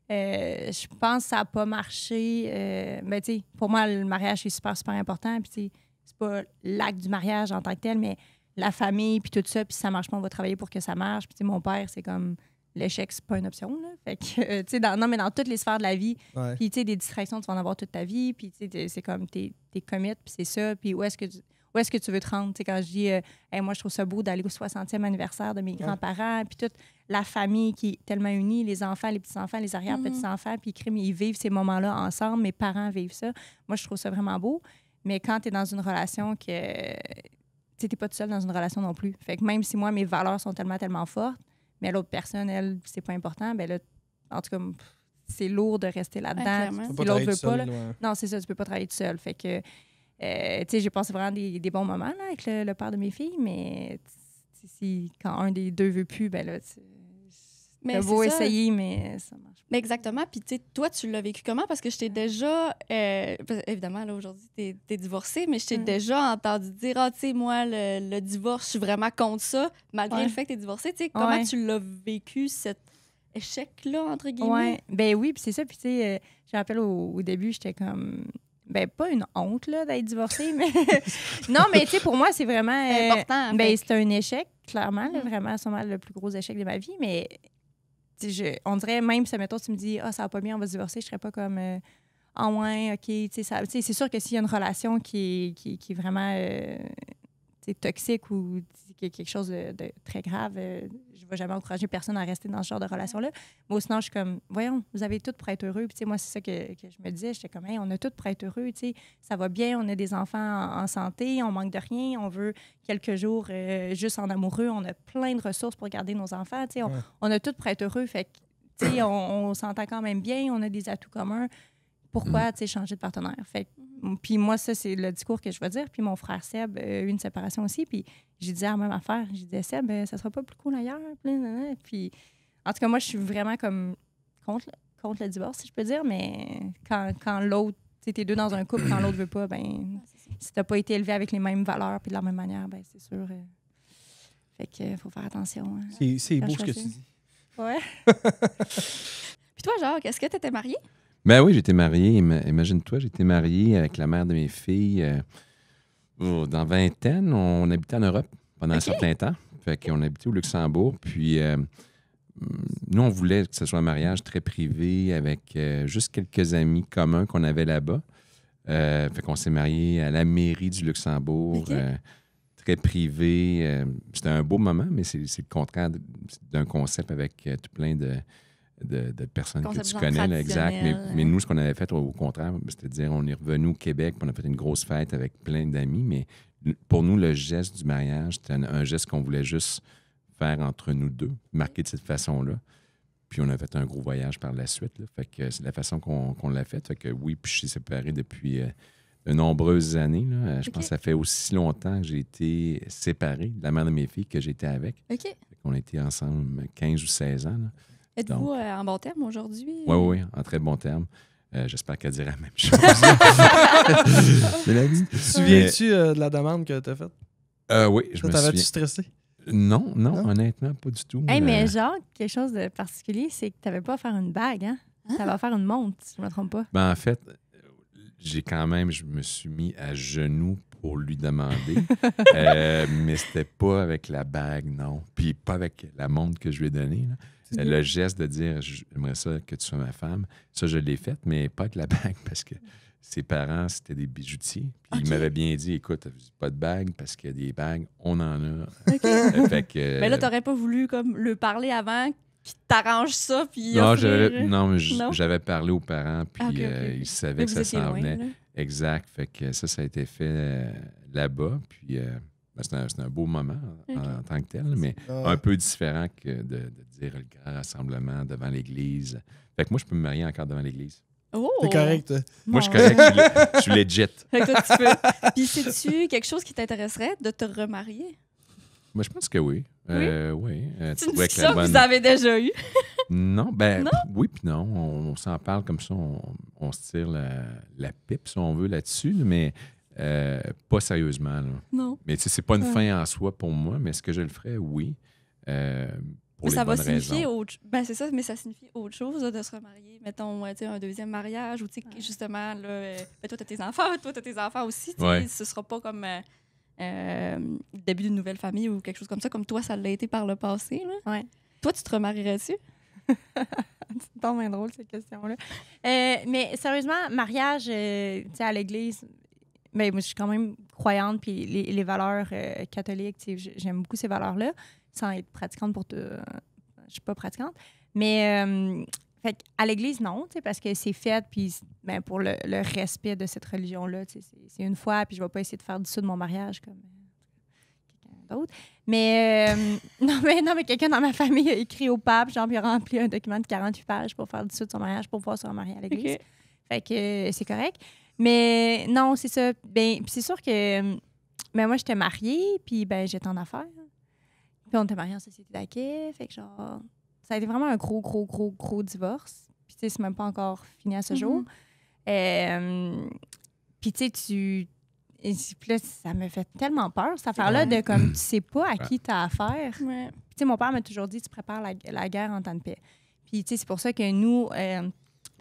Je pense que ça n'a pas marché. Ben, tu sais, pour moi, le mariage, c'est super, super important. Puis, tu sais, c'est pas l'acte du mariage en tant que tel, mais la famille, puis tout ça. Puis, si ça marche pas, on va travailler pour que ça marche. Puis, tu sais, mon père, c'est comme l'échec, c'est pas une option, là. Fait que, tu sais, mais dans toutes les sphères de la vie. Ouais. Puis, tu sais, des distractions, tu vas en avoir toute ta vie. Puis, tu sais, c'est comme t'es commit, puis c'est ça. Puis, où est-ce que tu veux te rendre? Tu sais, quand je dis, hey, moi, je trouve ça beau d'aller au 60e anniversaire de mes grands-parents, puis toute la famille qui est tellement unie, les enfants, les petits-enfants, les arrière-petits-enfants, puis ils vivent ces moments-là ensemble, mes parents vivent ça. Moi, je trouve ça vraiment beau. Mais quand tu es dans une relation que... Tu n'es pas tout seul dans une relation non plus. Fait que même si moi, mes valeurs sont tellement, tellement fortes, mais l'autre personne, elle, c'est pas important, ben là, en tout cas, c'est lourd de rester là-dedans. clairement. Tu peux Si pas l'autre travailler veut tout pas, seul, là, ouais. non, c'est ça, tu peux pas travailler tout seul. Fait que, tu sais, j'ai passé vraiment des bons moments là, avec le père de mes filles, mais quand un des deux veut plus, ben là, Mais t'as beau c'est ça. essayer, mais ça marche pas. Mais exactement. Puis, tu sais, toi, tu l'as vécu comment? Parce que je t'ai déjà... parce que, évidemment, là, aujourd'hui, t'es divorcée, mais je t'ai déjà entendu dire, tu sais, moi, le divorce, je suis vraiment contre ça, malgré le fait que t'es divorcée. Tu sais, comment tu l'as vécu, cet échec-là, entre guillemets? Ouais, ben oui, puis c'est ça. Puis, tu sais, je me rappelle au début, j'étais comme... Ben, pas une honte, là, d'être divorcée, mais... non, mais tu sais, pour moi, c'est vraiment... important. Ben, c'est un échec, clairement, là, vraiment, sûrement le plus gros échec de ma vie, mais... on dirait même si, mettons, tu me dis, ça va pas bien, on va se divorcer, je serais pas comme, ouais, OK, tu sais, c'est sûr que s'il y a une relation qui est vraiment toxique ou qui est quelque chose de très grave, je vais jamais encourager personne à rester dans ce genre de relation-là. Mais sinon, je suis comme, voyons, vous avez tout pour être heureux. Puis, tu sais, moi, c'est ça que je me disais, j'étais comme, hey, on a tout pour être heureux, tu sais, ça va bien, on a des enfants en santé, on manque de rien, on veut quelques jours juste en amoureux, on a plein de ressources pour garder nos enfants, tu sais, on a tout pour être heureux, fait que, tu sais, on s'entend quand même bien, on a des atouts communs. Pourquoi, tu sais, changer de partenaire? Fait que, puis moi, ça, c'est le discours que je vais dire. Puis mon frère Seb a eu une séparation aussi. Puis j'ai dit la même affaire. J'ai dit, Seb, ça sera pas plus cool ailleurs. Puis, en tout cas, moi, je suis vraiment comme contre le divorce, si je peux dire. Mais quand l'autre, tu sais, t'es deux dans un couple, quand l'autre veut pas, ben si t'as pas été élevé avec les mêmes valeurs puis de la même manière, ben c'est sûr. Fait que faut faire attention. Hein, C'est beau ce que choisir. tu dis. Ouais. Puis toi, Jacques, est-ce que tu étais mariée? Ben oui, j'étais marié. Imagine-toi, j'étais marié avec la mère de mes filles. Dans vingtaine, on habitait en Europe pendant un certain temps. Fait qu'on habitait au Luxembourg. Puis nous, on voulait que ce soit un mariage très privé avec juste quelques amis communs qu'on avait là-bas. Fait qu'on s'est marié à la mairie du Luxembourg. Très privé. C'était un beau moment, mais c'est le contraire d'un concept avec tout plein de personnes que tu connais, là, exact. Mais nous, ce qu'on avait fait, au contraire, c'est-à-dire on est revenu au Québec, puis on a fait une grosse fête avec plein d'amis, mais pour nous, le geste du mariage, c'était un geste qu'on voulait juste faire entre nous deux, marquer de cette façon-là. Puis on a fait un gros voyage par la suite. Là. Fait que c'est la façon qu'on l'a fait. Fait que oui, puis je suis séparé depuis de nombreuses années. Là. Je pense que ça fait aussi longtemps que j'ai été séparé de la mère de mes filles que j'étais avec. OK. On a été ensemble 15 ou 16 ans. Là. Êtes-vous en bon terme aujourd'hui? Oui, en très bon terme. J'espère qu'elle dira la même chose. Mélanie? Te souviens-tu de la demande que tu as faite? Oui, je me T'avais-tu souviens. stressé? Non, honnêtement, pas du tout. Hey, mais genre, quelque chose de particulier, c'est que tu n'avais pas à faire une bague, hein? Tu avais à faire une montre, si je ne me trompe pas. Ben, en fait, je me suis mis à genoux pour lui demander, mais c'était pas avec la bague, non. Puis pas avec la montre que je lui ai donnée. Là. Le geste de dire « j'aimerais ça que tu sois ma femme », ça, je l'ai fait, mais pas avec la bague parce que ses parents, c'était des bijoutiers. Puis OK. il m'avait bien dit, écoute, pas de bagues, parce qu'il y a des bagues, on en a. OK. Fait que, Mais là, t'aurais pas voulu comme le parler avant qu'il t'arrange ça, puis non, offrir- mais Non? j'avais parlé aux parents, puis Ah, OK, OK. ils savaient Mais que vous ça étiez s'en loin, venait. là. Exact. Fait que ça a été fait là-bas. Puis c'était un beau moment OK. en tant que tel, mais un peu différent que de dire le grand rassemblement devant l'église. Fait que moi, je peux me marier encore devant l'église. Oh! C'est correct, toi. Moi, je suis Mon correct, je suis legit. Fait que toi, tu peux. Puis, c'est-tu quelque chose qui t'intéresserait de te remarier? Moi, je pense que oui. Oui. Tu me trouvais dis que ça, la bonne- vous avez déjà eu. Non, ben Non? oui puis non. On s'en parle comme ça, on se tire la pipe, si on veut, là-dessus, mais pas sérieusement. Là. Non. Mais tu sais, c'est pas une Ouais. fin en soi pour moi, mais est-ce que je le ferais? Oui. Pour Mais les ça va bonnes signifier raisons. autre Ben, c'est ça, mais ça signifie autre chose là, de se remarier. Mettons, tu sais, un deuxième mariage ou, tu sais, justement, là, ben, toi, t'as tes enfants aussi. Tu sais, Ouais. ce sera pas comme le début d'une nouvelle famille ou quelque chose comme ça, comme toi, ça l'a été par le passé. Là. Ouais. Toi, tu te remarierais-tu? C'est tant bien drôle, cette question-là. Mais sérieusement, mariage, tu sais, à l'église, ben, moi, je suis quand même croyante, puis les valeurs catholiques, tu sais, j'aime beaucoup ces valeurs-là, sans être pratiquante pour tout. Je suis pas pratiquante. Mais fait à l'église, non, tu sais, parce que c'est fait, puis ben, pour le respect de cette religion-là, tu sais, c'est une fois, puis je vais pas essayer de faire du sud de mon mariage comme quelqu'un d'autre. Mais non, mais quelqu'un dans ma famille a écrit au pape, genre, puis il a rempli un document de 48 pages pour faire du sud de son mariage, pour pouvoir se remarier à l'église. OK. Fait que c'est correct. Mais non, c'est ça. Ben, puis c'est sûr que ben, moi, j'étais mariée, puis ben, j'étais en affaires. Puis on était mariés en société d'acquis. Fait que genre, ça a été vraiment un gros divorce. Puis tu sais, c'est même pas encore fini à ce jour. Puis tu sais, puis là, ça me fait tellement peur, cette affaire-là, de comme, tu sais pas à qui t'as affaire. Ouais. Puis, tu sais, mon père m'a toujours dit, tu prépares la guerre en temps de paix. Puis, tu sais, c'est pour ça que nous,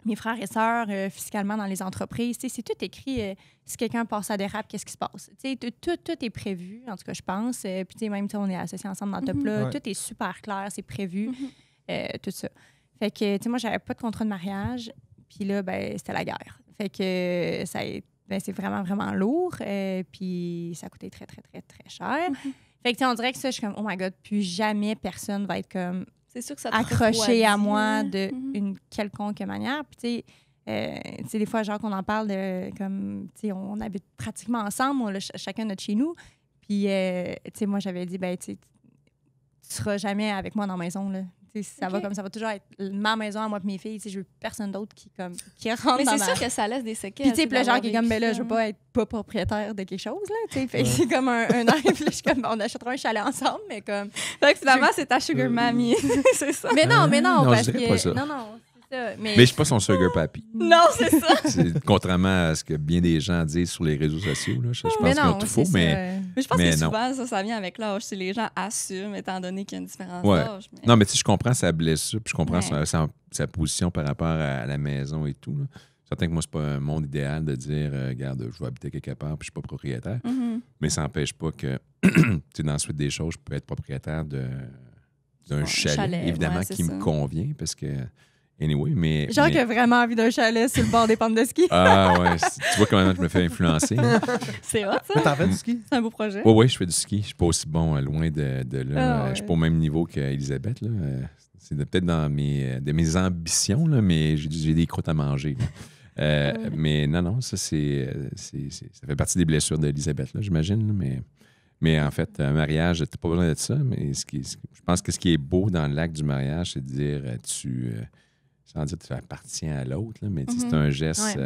mes frères et sœurs, fiscalement dans les entreprises, tu sais, c'est tout écrit. Si quelqu'un passe à dérape, qu'est-ce qui se passe? Tu sais, tout est prévu, en tout cas, je pense. Puis, tu sais, même, tu sais, on est associés ensemble dans le top-là. Ouais. Tout est super clair, c'est prévu, tout ça. Fait que, tu sais, moi, j'avais pas de contrat de mariage. Puis là, ben, c'était la guerre. Fait que ça a été ben, c'est vraiment lourd. Puis ça a coûté très cher. Fait que, tu sais, on dirait que ça, je suis comme, oh my God, plus jamais personne va être comme C'est sûr que ça te accroché à refroidit, moi là. d'une quelconque manière. Puis, tu sais, des fois, genre, qu'on en parle de comme, tu sais, on habite pratiquement ensemble, on a chacun notre chez nous. Puis, tu sais, moi, j'avais dit, ben, tu sais, tu seras jamais avec moi dans la maison, là. Ça va OK. comme ça va toujours être ma maison à moi et mes filles. Je veux personne d'autre qui rentre Mais dans c'est ma... sûr que ça laisse des séquelles. Puis, tu sais, le genre qui est comme, ben là, je veux pas pas être pas propriétaire de quelque chose, là, tu sais. Fait que c'est comme un an, puis là, je suis comme, on achètera un chalet ensemble, mais comme... Fait que finalement, c'est ta sugar mammy. C'est ça. Mais non, non, parce je dirais que... pas ça. Non, c'est ça. Mais je suis pas son sugar papi. Non, c'est ça. Contrairement à ce que bien des gens disent sur les réseaux sociaux. Là. Je pense Mais qu'ils ont non, tout c'est faux, ça. mais... Mais je pense Mais que non. souvent, ça vient avec l'âge. Si les gens assument, étant donné qu'il y a une différence Ouais. d'âge. Mais... Non, mais tu sais, je comprends sa blessure, puis je comprends Ouais. sa position par rapport à la maison et tout. Là. Certain que moi, c'est pas un monde idéal de dire, regarde, je vais habiter quelque part, puis je suis pas propriétaire. Mhm. Mais ça n'empêche pas que, tu sais, dans la suite des choses, je peux être propriétaire d'un chalet, évidemment, ouais, c'est qui ça. me convient, parce que, anyway, mais... Genre mais- qui a vraiment envie d'un chalet sur le bord des pentes de ski. Ah ouais, tu vois comment je me fais influencer. C'est hot, ça. T'en fais du ski? C'est un beau projet. Oui, oui, je fais du ski. Je suis pas aussi bon loin de là. Ah ouais. Je suis pas au même niveau qu'Elisabeth. Là. C'est peut-être dans de mes ambitions, là, mais j'ai des croûtes à manger. Là. Mais non, ça, ça fait partie des blessures d'Elisabeth, là, j'imagine. Là, mais en fait, un mariage, tu n'as pas besoin de ça. Mais je pense que ce qui est beau dans l'acte du mariage, c'est de dire sans dire que tu appartiens à l'autre, là, mais tu sais, c'est un geste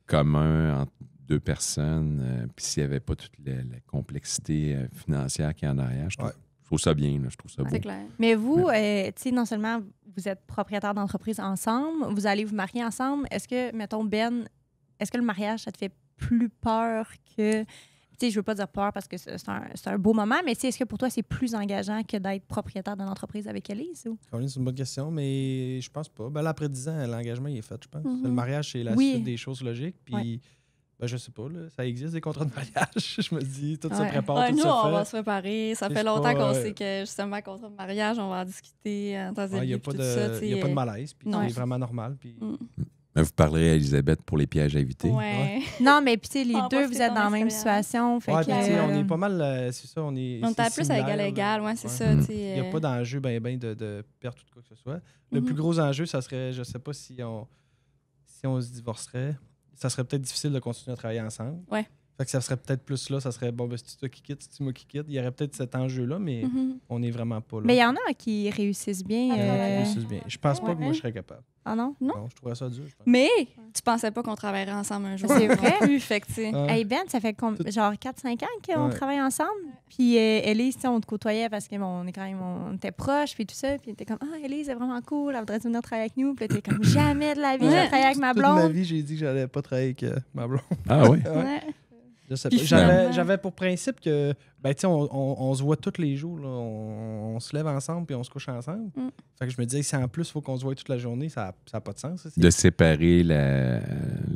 commun entre deux personnes. Puis s'il n'y avait pas toute la complexité financière qu'il y a en arrière, je trouve ça bien, là, je trouve ça beau. C'est clair. Mais vous, tu sais, non seulement vous êtes propriétaire d'entreprise ensemble, vous allez vous marier ensemble. Est-ce que, mettons, Ben, est-ce que le mariage, ça te fait plus peur que... Tu sais, je veux pas dire peur parce que c'est un beau moment, mais tu sais, est-ce que pour toi, c'est plus engageant que d'être propriétaire d'une entreprise avec Élise? Ou? C'est une bonne question, mais je pense pas. Ben là, après 10 ans, l'engagement il est fait, je pense. Le mariage, c'est la Oui. suite des choses logiques. Puis, Ouais. ben, je sais pas, là, ça existe des contrats de mariage. Je me dis, tout se Ouais. prépare, Ouais, tout nous, se on fait. va se préparer. Ça C'est fait longtemps pas, qu'on sait que, justement, contrat de mariage, on va en discuter en temps et Il n'y lieu, a, puis pas tout ça, de, tu y a sais. pas de malaise, puis Non. c'est vraiment normal. Puis... Mm. Mais vous parlerez à Elisabeth pour les pièges à éviter. Ouais. Non, mais puis, tu sais, les On deux, va vous profiter êtes de dans la ton même expérience. situation. Fait Ouais, que, puis tu sais, on est pas mal, c'est ça, on est. On c'est est plus à égal similaire, à égal, là. ouais, c'est Ouais. ça. Mm. tu sais, Il n'y a pas d'enjeu de perdre tout quoi que ce soit. Le Mhm. plus gros enjeu, ça serait, je sais pas si on se divorcerait, ça serait peut-être difficile de continuer à travailler ensemble. Ouais. Fait que ça serait peut-être plus là, ça serait bon, ben, c'est toi qui quitte, c'est moi qui quitte. Il y aurait peut-être cet enjeu-là, mais Mhm. on n'est vraiment pas là. Mais il y en a qui réussissent bien. Ah, ouais. réussissent bien. Je pense pas que moi Ouais. je serais capable. Ah non? Non. Je trouverais ça dur, je pense. Mais tu pensais pas qu'on travaillerait ensemble un jour. C'est non vrai? plus, fait que, tu sais. Ouais. Hey Ben, ça fait genre 4-5 ans qu'on Ouais. travaille ensemble. Puis Élise, tu sais, on te côtoyait parce que bon, on était proches, puis tout ça. Puis t'es comme, ah, Élise, c'est vraiment cool, elle voudrait venir travailler avec nous. Puis là, t'es comme, jamais de la vie, je vais Ouais. travailler avec ma Toute ma blonde. vie, j'ai dit que j'allais pas travailler avec ma blonde. Ah oui? Ouais. Ouais. Je sais Puis pas. finalement- J'avais pour principe que, ben, tu sais, on se voit tous les jours. Là. On se lève ensemble puis on se couche ensemble. Mm. Fait que je me disais, si en plus, il faut qu'on se voit toute la journée, ça n'a pas de sens. Ça, De séparer le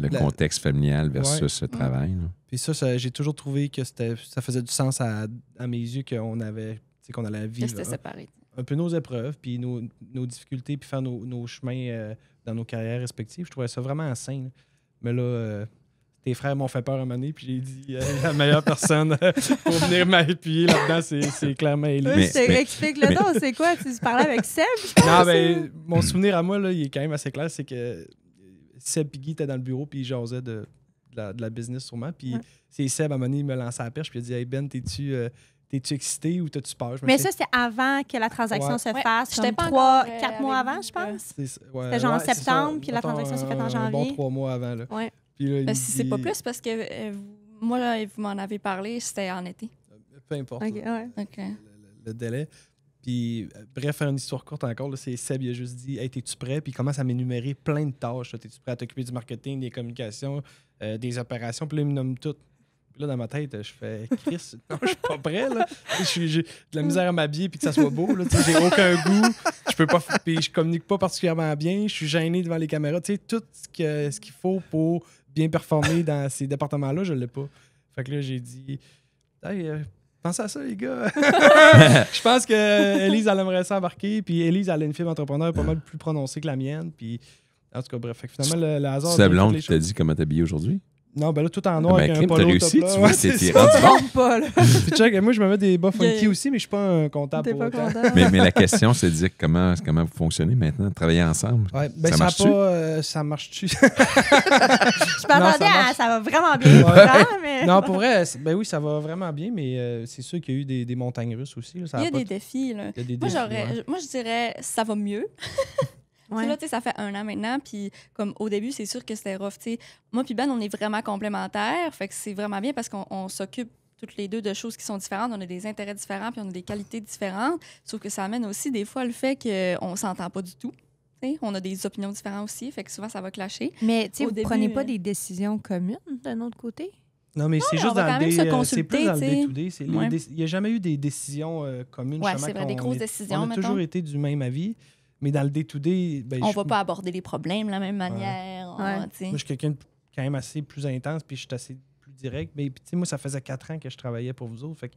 La- contexte familial versus Ouais. le travail. là. Puis ça, j'ai toujours trouvé que ça faisait du sens à mes yeux qu'on avait, tu sais, qu'on allait Que vivre c'était séparé. un peu nos épreuves, puis nos difficultés, puis faire nos chemins dans nos carrières respectives. Je trouvais ça vraiment sain. Là. Mais là, tes frères m'ont fait peur un moment donné, puis j'ai dit la meilleure personne pour venir m'appuyer là-dedans, c'est clairement Élise. Mais- Je t'explique le don, c'est quoi? Tu parlais avec Seb? Non, ben, mon souvenir à moi, là, il est quand même assez clair, c'est que Seb et Guy étaient dans le bureau, puis ils jasaient de la business sûrement. Puis Ouais. c'est Seb, à un moment donné, il me lançait à la perche, puis il a dit « Hey Ben, t'es-tu excité ou t'as-tu peur? » Je me Mais suis ça, c'était avant que la transaction Ouais. se Ouais, fasse, j'étais comme pas 4 encore, mois avec avant, vous, je pense. dit, ouais, C'était genre en c'est septembre, ça. puis la Mettons, transaction s'est faite en Un janvier. bon 3 mois avant. Là. Ouais. Puis là, il C'est dit- pas plus parce que moi, là, vous m'en avez parlé, c'était en été. Peu importe. OK, ouais. OK. Le délai. Puis, bref, faire une histoire courte encore, là, c'est Seb, il a juste dit « Hey, t'es-tu prêt? » Puis il commence à m'énumérer plein de tâches. là. T'es-tu prêt à t'occuper du marketing, des communications, des opérations? Puis là, il me nomme tout. Puis là, dans ma tête, je fais « Chris, non, je suis pas prêt. Là. J'ai de la misère à m'habiller puis que ça soit beau. Là. Tu sais, j'ai aucun goût. Je peux pas... Puis je communique pas particulièrement bien. Je suis gêné devant les caméras. Tu sais, tout ce qu'il faut pour bien performer dans ces départements-là, je l'ai pas. Fait que là, j'ai dit « Hey, pensez à ça, les gars. » Je pense que Élise, elle aimerait ça embarquer. Puis Élise, elle a une fibre entrepreneur pas mal plus prononcée que la mienne. Puis en tout cas, bref. Fait que finalement, le hasard. C'est la a bien fait blonde les qui t'a choses. dit comment t'habiller aujourd'hui? Non, ben là, tout en noir Ben, avec un Kim, t'as polo réussi, top là. tu vois, Ouais, t'es c'est rendu ça. bon. Pas, là. Puis check, moi, je me mets des bas funky Yeah. aussi, mais je suis pas un comptable T'es pour pas autant. content. Mais la question, c'est de dire comment vous fonctionnez maintenant, travailler ensemble. Ouais, ben Ça ça, marche-tu? ça marche-tu? Je m'attendais ça à marche. ça va vraiment bien. Ouais. pourtant, mais... Non, pour vrai, ben oui, ça va vraiment bien, mais c'est sûr qu'il y a eu des montagnes russes aussi. Là, ça Il y a pas des tout- défis, là. il y a des Moi, défis, ouais. moi, je dirais ça va mieux. Ouais. Là, tu sais, ça fait 1 an maintenant, puis comme au début, c'est sûr que c'était rough. Tu sais. Moi puis Ben, on est vraiment complémentaires, fait que c'est vraiment bien parce qu'on s'occupe toutes les deux de choses qui sont différentes. On a des intérêts différents, puis on a des qualités différentes. Sauf que ça amène aussi des fois le fait qu'on s'entend pas du tout. Tu sais. On a des opinions différentes aussi, fait que souvent, ça va clasher. Mais tu sais, Au vous début, prenez pas des décisions communes d'un autre côté? Non, mais c'est mais juste on va dans quand le même se c'est plus consulter, dans le tu sais. day-to-day. Ouais. Il n'y a jamais eu des décisions communes. Ouais, justement, c'est vrai, des qu'on grosses est- décisions, On a mettons. toujours été du même avis, mais dans le day-to-day, ben, On je- va pas aborder les problèmes de la même manière. Ouais. Tu sais. Moi, je suis quelqu'un de quand même assez plus intense, puis je suis assez plus direct. Mais puis, tu sais, moi, ça faisait 4 ans que je travaillais pour vous autres. Fait que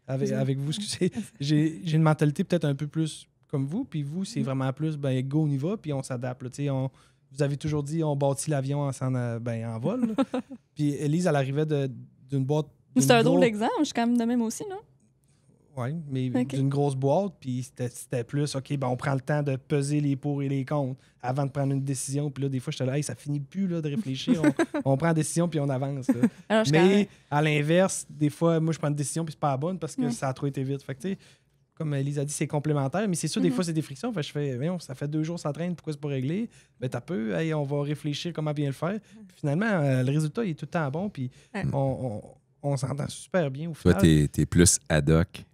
avec vous, excusez. J'ai une mentalité peut-être un peu plus comme vous, puis vous, c'est vraiment plus, ben, go, on y va, puis on s'adapte. Là. Tu sais, vous avez toujours dit, on bâtit l'avion en vol. là. Puis Élise, elle arrivait d'une boîte. C'est un drôle grosse- d'exemple, je suis quand même de même aussi, non? Oui, mais Ok. d'une grosse boîte, puis c'était plus, OK, ben on prend le temps de peser les pour et les contre avant de prendre une décision. Puis là, des fois, j'étais là, hey, ça finit plus là, de réfléchir. On prend une décision, puis on avance. là. Alors, je suis quand Mais même- à l'inverse, des fois, moi, je prends une décision, puis c'est pas la bonne parce que Ouais. ça a trop été vite. Fait que, tu sais, comme Elise a dit, c'est complémentaire, mais c'est sûr, des Mhm. fois, c'est des frictions. Fait que je fais, voyons, ça fait 2 jours, ça traîne, pourquoi c'est pas réglé? Ben, t'as peu, hey, on va réfléchir comment bien le faire. Puis finalement, le résultat, il est tout le temps bon, puis Ouais. on s'entend super bien au Toi, final. t'es plus ad hoc.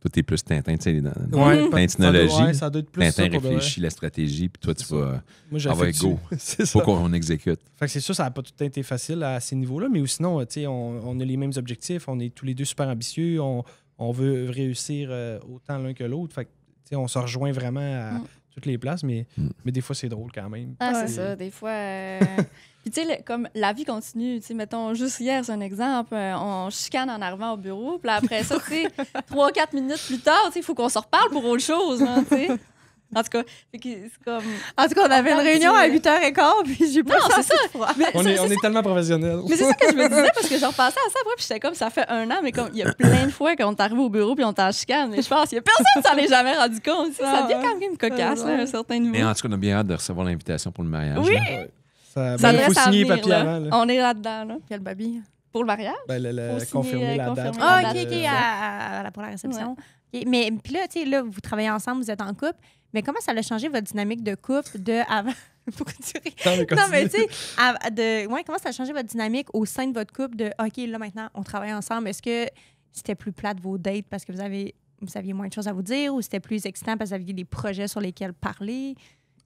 Toi, t'es plus Tintin, tu sais, dans Ouais, Tintinologie. ouais, ça doit être plus Tintin ça pour de vrai. réfléchit la stratégie, puis toi, tu C'est vas. Moi, Ah ouais, j'effectue. go. C'est ça. Faut qu'on exécute. Fait que c'est sûr, ça n'a pas tout été facile à ces niveaux-là, mais sinon, tu sais, on a les mêmes objectifs, on est tous les deux super ambitieux, on veut réussir autant l'un que l'autre. Fait que, tu sais, on se rejoint vraiment à Mm. toutes les places, mais Mm. des fois, c'est drôle quand même. Ah, Ouais. c'est ça, des fois. Puis, tu sais, comme la vie continue, tu sais, mettons, juste hier, c'est un exemple, on chicane en arrivant au bureau, puis après ça, tu sais, 3-4 minutes plus tard, tu sais, il faut qu'on se reparle pour autre chose, hein, tu sais. En tout cas, c'est comme... En tout cas, on avait une réunion à 8h15, puis j'ai pas Non, c'est ça. froid. On est tellement professionnels. Mais c'est ça que je me disais, parce que je repensais à ça après, puis j'étais comme, ça fait 1 an, mais comme, il y a plein de fois qu'on est arrivé au bureau, puis on était en chicane, mais je pense qu'il y a personne qui s'en est jamais rendu compte. Ça devient quand même cocasse, là, à un certain niveau. Mais en tout cas, on a bien hâte de recevoir l'invitation pour le mariage. Oui. là. Ça, devrait il faut s'en signer les venir, papiers là. avant. Là. On est là-dedans, là. Quel baby. Pour le mariage? Ben, Faut confirmer signer, la date. confirmer Ah, la OK, date. pour la réception. OK, mais puis là, tu sais, là, vous travaillez ensemble, vous êtes en couple, mais comment ça a changé votre dynamique de couple de avant... Pourquoi tu ris? Non, mais tu sais, comment ça a changé votre dynamique au sein de votre couple de OK, là, maintenant, on travaille ensemble. Est-ce que c'était plus plate vos dates parce que vous aviez moins de choses à vous dire ou c'était plus excitant parce que vous aviez des projets sur lesquels parler?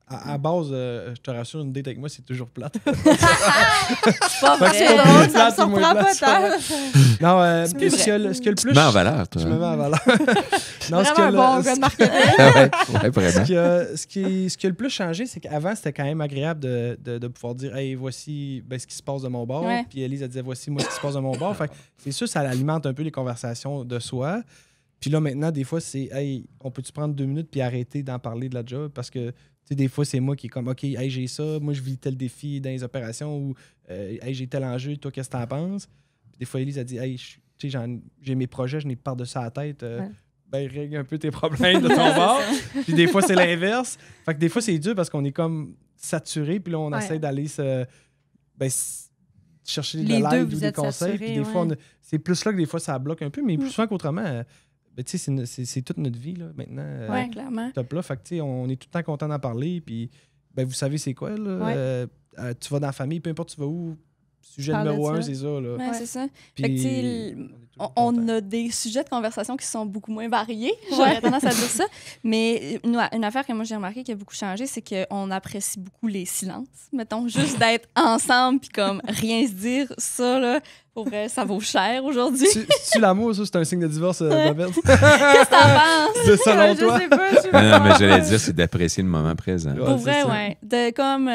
À base, je te rassure, une date avec moi, c'est toujours plate. C'est pas vrai. C'est drôle, ça me surprend pas tant. Non, C'est plus ce qu'il y a le Tu plus. te mets en valeur, toi. Je me mets en valeur. Vraiment un bon gars de marketing. Ouais, vraiment. Ce qui a le plus changé, c'est qu'avant, c'était quand même agréable de pouvoir dire hey, voici ce qui se passe de mon bord. Ouais. Puis Elise, elle disait voici moi ce qui se passe de mon bord. Fait que c'est sûr, ça alimente un peu les conversations de soi. Puis là, maintenant, des fois, c'est hey, on peut-tu prendre 2 minutes puis arrêter d'en parler de la job parce que tu sais, des fois, c'est moi qui est comme OK, hey, j'ai ça, moi, je vis tel défi dans les opérations ou hey, j'ai tel enjeu, toi, qu'est-ce que t'en penses? Puis des fois, Elise a dit hey, tu sais, j'ai mes projets, je n'ai par-dessus la tête. Ben, règle un peu tes problèmes de ton bord. Puis des fois, c'est l'inverse. Fait que des fois, c'est dur parce qu'on est comme saturé. Puis là, on essaie d'aller chercher de l'aide ou des conseils. Puis des fois, c'est plus là que des fois, ça bloque un peu. Mais plus souvent qu'autrement, tu sais, c'est toute notre vie, là, maintenant. Oui, clairement. Top là. Fait que, tu sais, on est tout le temps content d'en parler. Puis, ben, vous savez, c'est quoi, là? Tu vas dans la famille, peu importe tu vas où. Sujet numéro 1, c'est ça, là. Oui, c'est ça. Puis, Fait que, tu sais, on a des sujets de conversation qui sont beaucoup moins variés. J'aurais tendance à dire ça. Mais une affaire que moi, j'ai remarqué qui a beaucoup changé, c'est qu'on apprécie beaucoup les silences. Mettons, juste d'être ensemble puis comme rien se dire, ça, là, pour vrai, ça vaut cher aujourd'hui. Tu l'amour, ça, c'est un signe de divorce, Babette? Qu'est-ce que t'en penses? C'est selon toi? Je sais pas. Non, mais j'allais dire, c'est d'apprécier le moment présent. Pour vrai, ouais. De comme,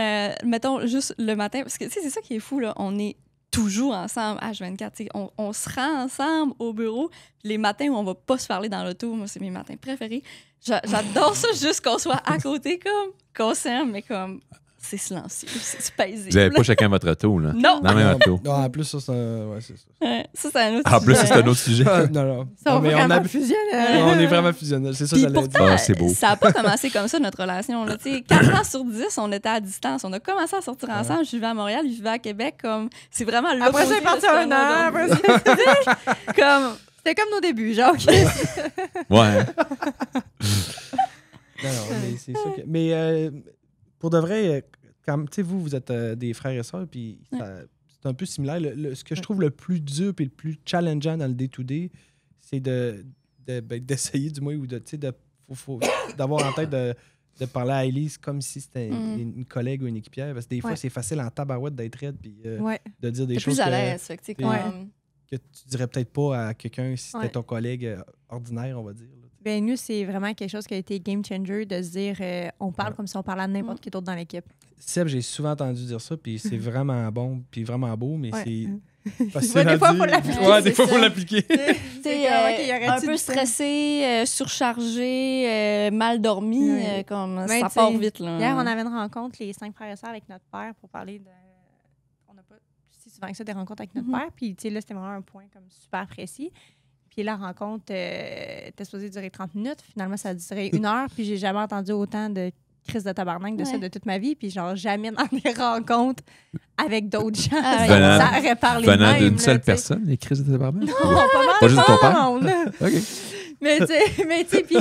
mettons, juste le matin, parce que, tu sais, c'est ça qui est fou, là. On est toujours ensemble, H24. Tu sais, on se rend ensemble au bureau. Puis les matins où on va pas se parler dans l'auto, moi, c'est mes matins préférés. J'adore ça, juste qu'on soit à côté, comme, qu'on s'aime, mais comme, c'est silencieux, c'est paisible. Vous n'avez pas chacun votre auto, là? Non! Dans la même auto. Non, en plus, ça, c'est un... Ouais, c'est ça. Ça, c'est un autre En plus, sujet. c'est un autre sujet. Non. Ça Non, va mais vraiment fusionnel. on est vraiment fusionnels. C'est ça que Puis j'allais pourtant, dire. Ah, c'est beau. ça n'a pas commencé comme ça, notre relation. Là. 4 ans sur 10, on était à distance. On a commencé à sortir ensemble. Je vivais à Montréal, il vivait à Québec. Comme, c'est vraiment l'opposé. Après, c'est parti de ce qu'on un a an. aujourd'hui. Après, Comme, c'était comme nos débuts, genre. Ouais. Non, mais c'est ça que... Mais pour de vrai, quand tu sais, vous êtes des frères et sœurs, puis c'est un peu similaire. Ce que je trouve le plus dur et le plus challengeant dans le day-to-day, c'est d'essayer, du moins, ou d'avoir en tête de parler à Elise comme si c'était une collègue ou une équipière. Parce que des fois, c'est facile en tabarouette d'être raide puis de dire des t'es choses plus à l'aise. Fait que, tu sais, comme... que tu dirais peut-être pas à quelqu'un si c'était ton collègue ordinaire, on va dire. Là. Ben, nous, c'est vraiment quelque chose qui a été game changer de se dire on parle comme si on parlait à n'importe qui d'autre dans l'équipe. Seb, j'ai souvent entendu dire ça, puis c'est vraiment bon, puis vraiment beau, mais c'est... Ouais, des fois, il faut l'appliquer. Ouais, des fois, il faut l'appliquer. Tu sais, un peu stressé, surchargé, mal dormi, comme Mais ça part vite. Là. Hier, on avait une rencontre, les 5 frères et sœurs, avec notre père pour parler de... On n'a pas si souvent que ça des rencontres avec notre père. Puis, tu sais, là, c'était vraiment un point comme super précis. Puis la rencontre était supposée durer 30 minutes. Finalement, ça a duré 1 heure. Puis j'ai jamais entendu autant de crises de tabarnak de ça de toute ma vie. Puis genre, jamais dans des rencontres avec d'autres gens. Ça aurait parlé venant même, d'une seule là, personne, les crises de tabarnak? Non, pas mal. Pas juste ton père? Monde. OK. Mais tu sais, puis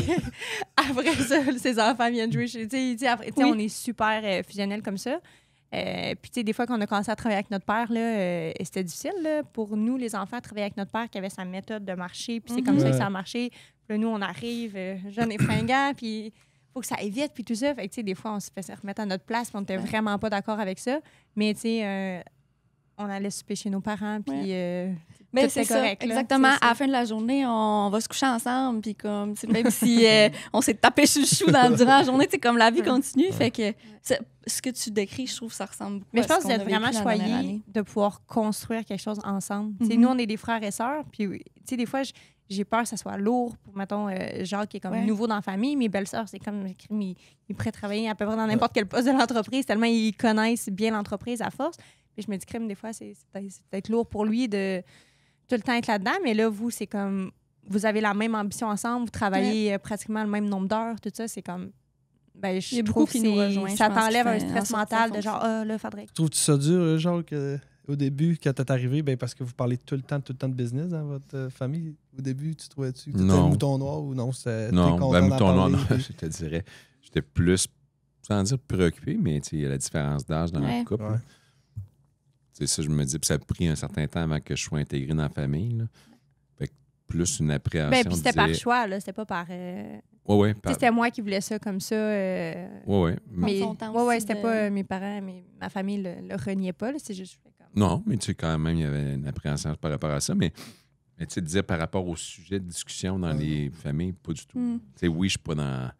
après ça, ses enfants viennent jouer chez... Tu sais, on est super fusionnels comme ça. Puis, tu sais, des fois qu'on a commencé à travailler avec notre père, là, c'était difficile là, pour nous, les enfants, à travailler avec notre père qui avait sa méthode de marcher. Puis c'est comme ça que ça a marché. Puis là, nous, on arrive, jeunes et fringants, puis il faut que ça aille vite, puis tout ça. Fait que, tu sais, des fois, on se fait remettre à notre place, puis on n'était vraiment pas d'accord avec ça. Mais, tu sais, on allait souper chez nos parents, puis... Mais c'est correct. Ça, exactement. À la fin de la journée, on va se coucher ensemble, puis comme, même si on s'est tapé sur le chou durant la journée, comme la vie continue. Fait que ce que tu décris, je trouve que ça ressemble beaucoup à ce qu'on a pense que vous êtes vraiment choyés de pouvoir construire quelque chose ensemble. Nous, on est des frères et sœurs, puis des fois, j'ai peur que ça soit lourd pour, mettons, Jacques qui est comme nouveau dans la famille. Mes belles-sœurs, c'est comme, ils pourraient travailler à peu près dans n'importe quel poste de l'entreprise, tellement ils connaissent bien l'entreprise à force. Puis je me dis, crime, des fois, c'est peut-être lourd pour lui de tout le temps être là-dedans. Mais là, vous, c'est comme, vous avez la même ambition ensemble, vous travaillez pratiquement le même nombre d'heures, tout ça, c'est comme... Ben, je trouve que ça t'enlève un stress mental de genre, là, faudrait... Trouves-tu ça dur, genre, au début, quand t'es arrivé, ben, parce que vous parlez tout le temps de business dans votre famille? Au début, tu trouvais-tu que t'étais un mouton noir ou non? Non, ben, mouton noir, non, je te dirais. J'étais plus, sans dire préoccupé, mais il y a la différence d'âge dans notre couple. Ouais. C'est ça, je me dis. Puis ça a pris un certain temps avant que je sois intégré dans la famille. Là. Fait que plus une appréhension. Ben, puis c'était par choix, là. C'était pas par... Oui. C'était moi qui voulais ça comme ça. Oui. Mais c'était pas mes parents, ma famille le reniait pas. C'est juste... Non, mais tu sais, quand même, il y avait une appréhension par rapport à ça. Mais tu sais, dire par rapport au sujet de discussion dans les familles, pas du tout. Tu sais, oui, je suis pas dans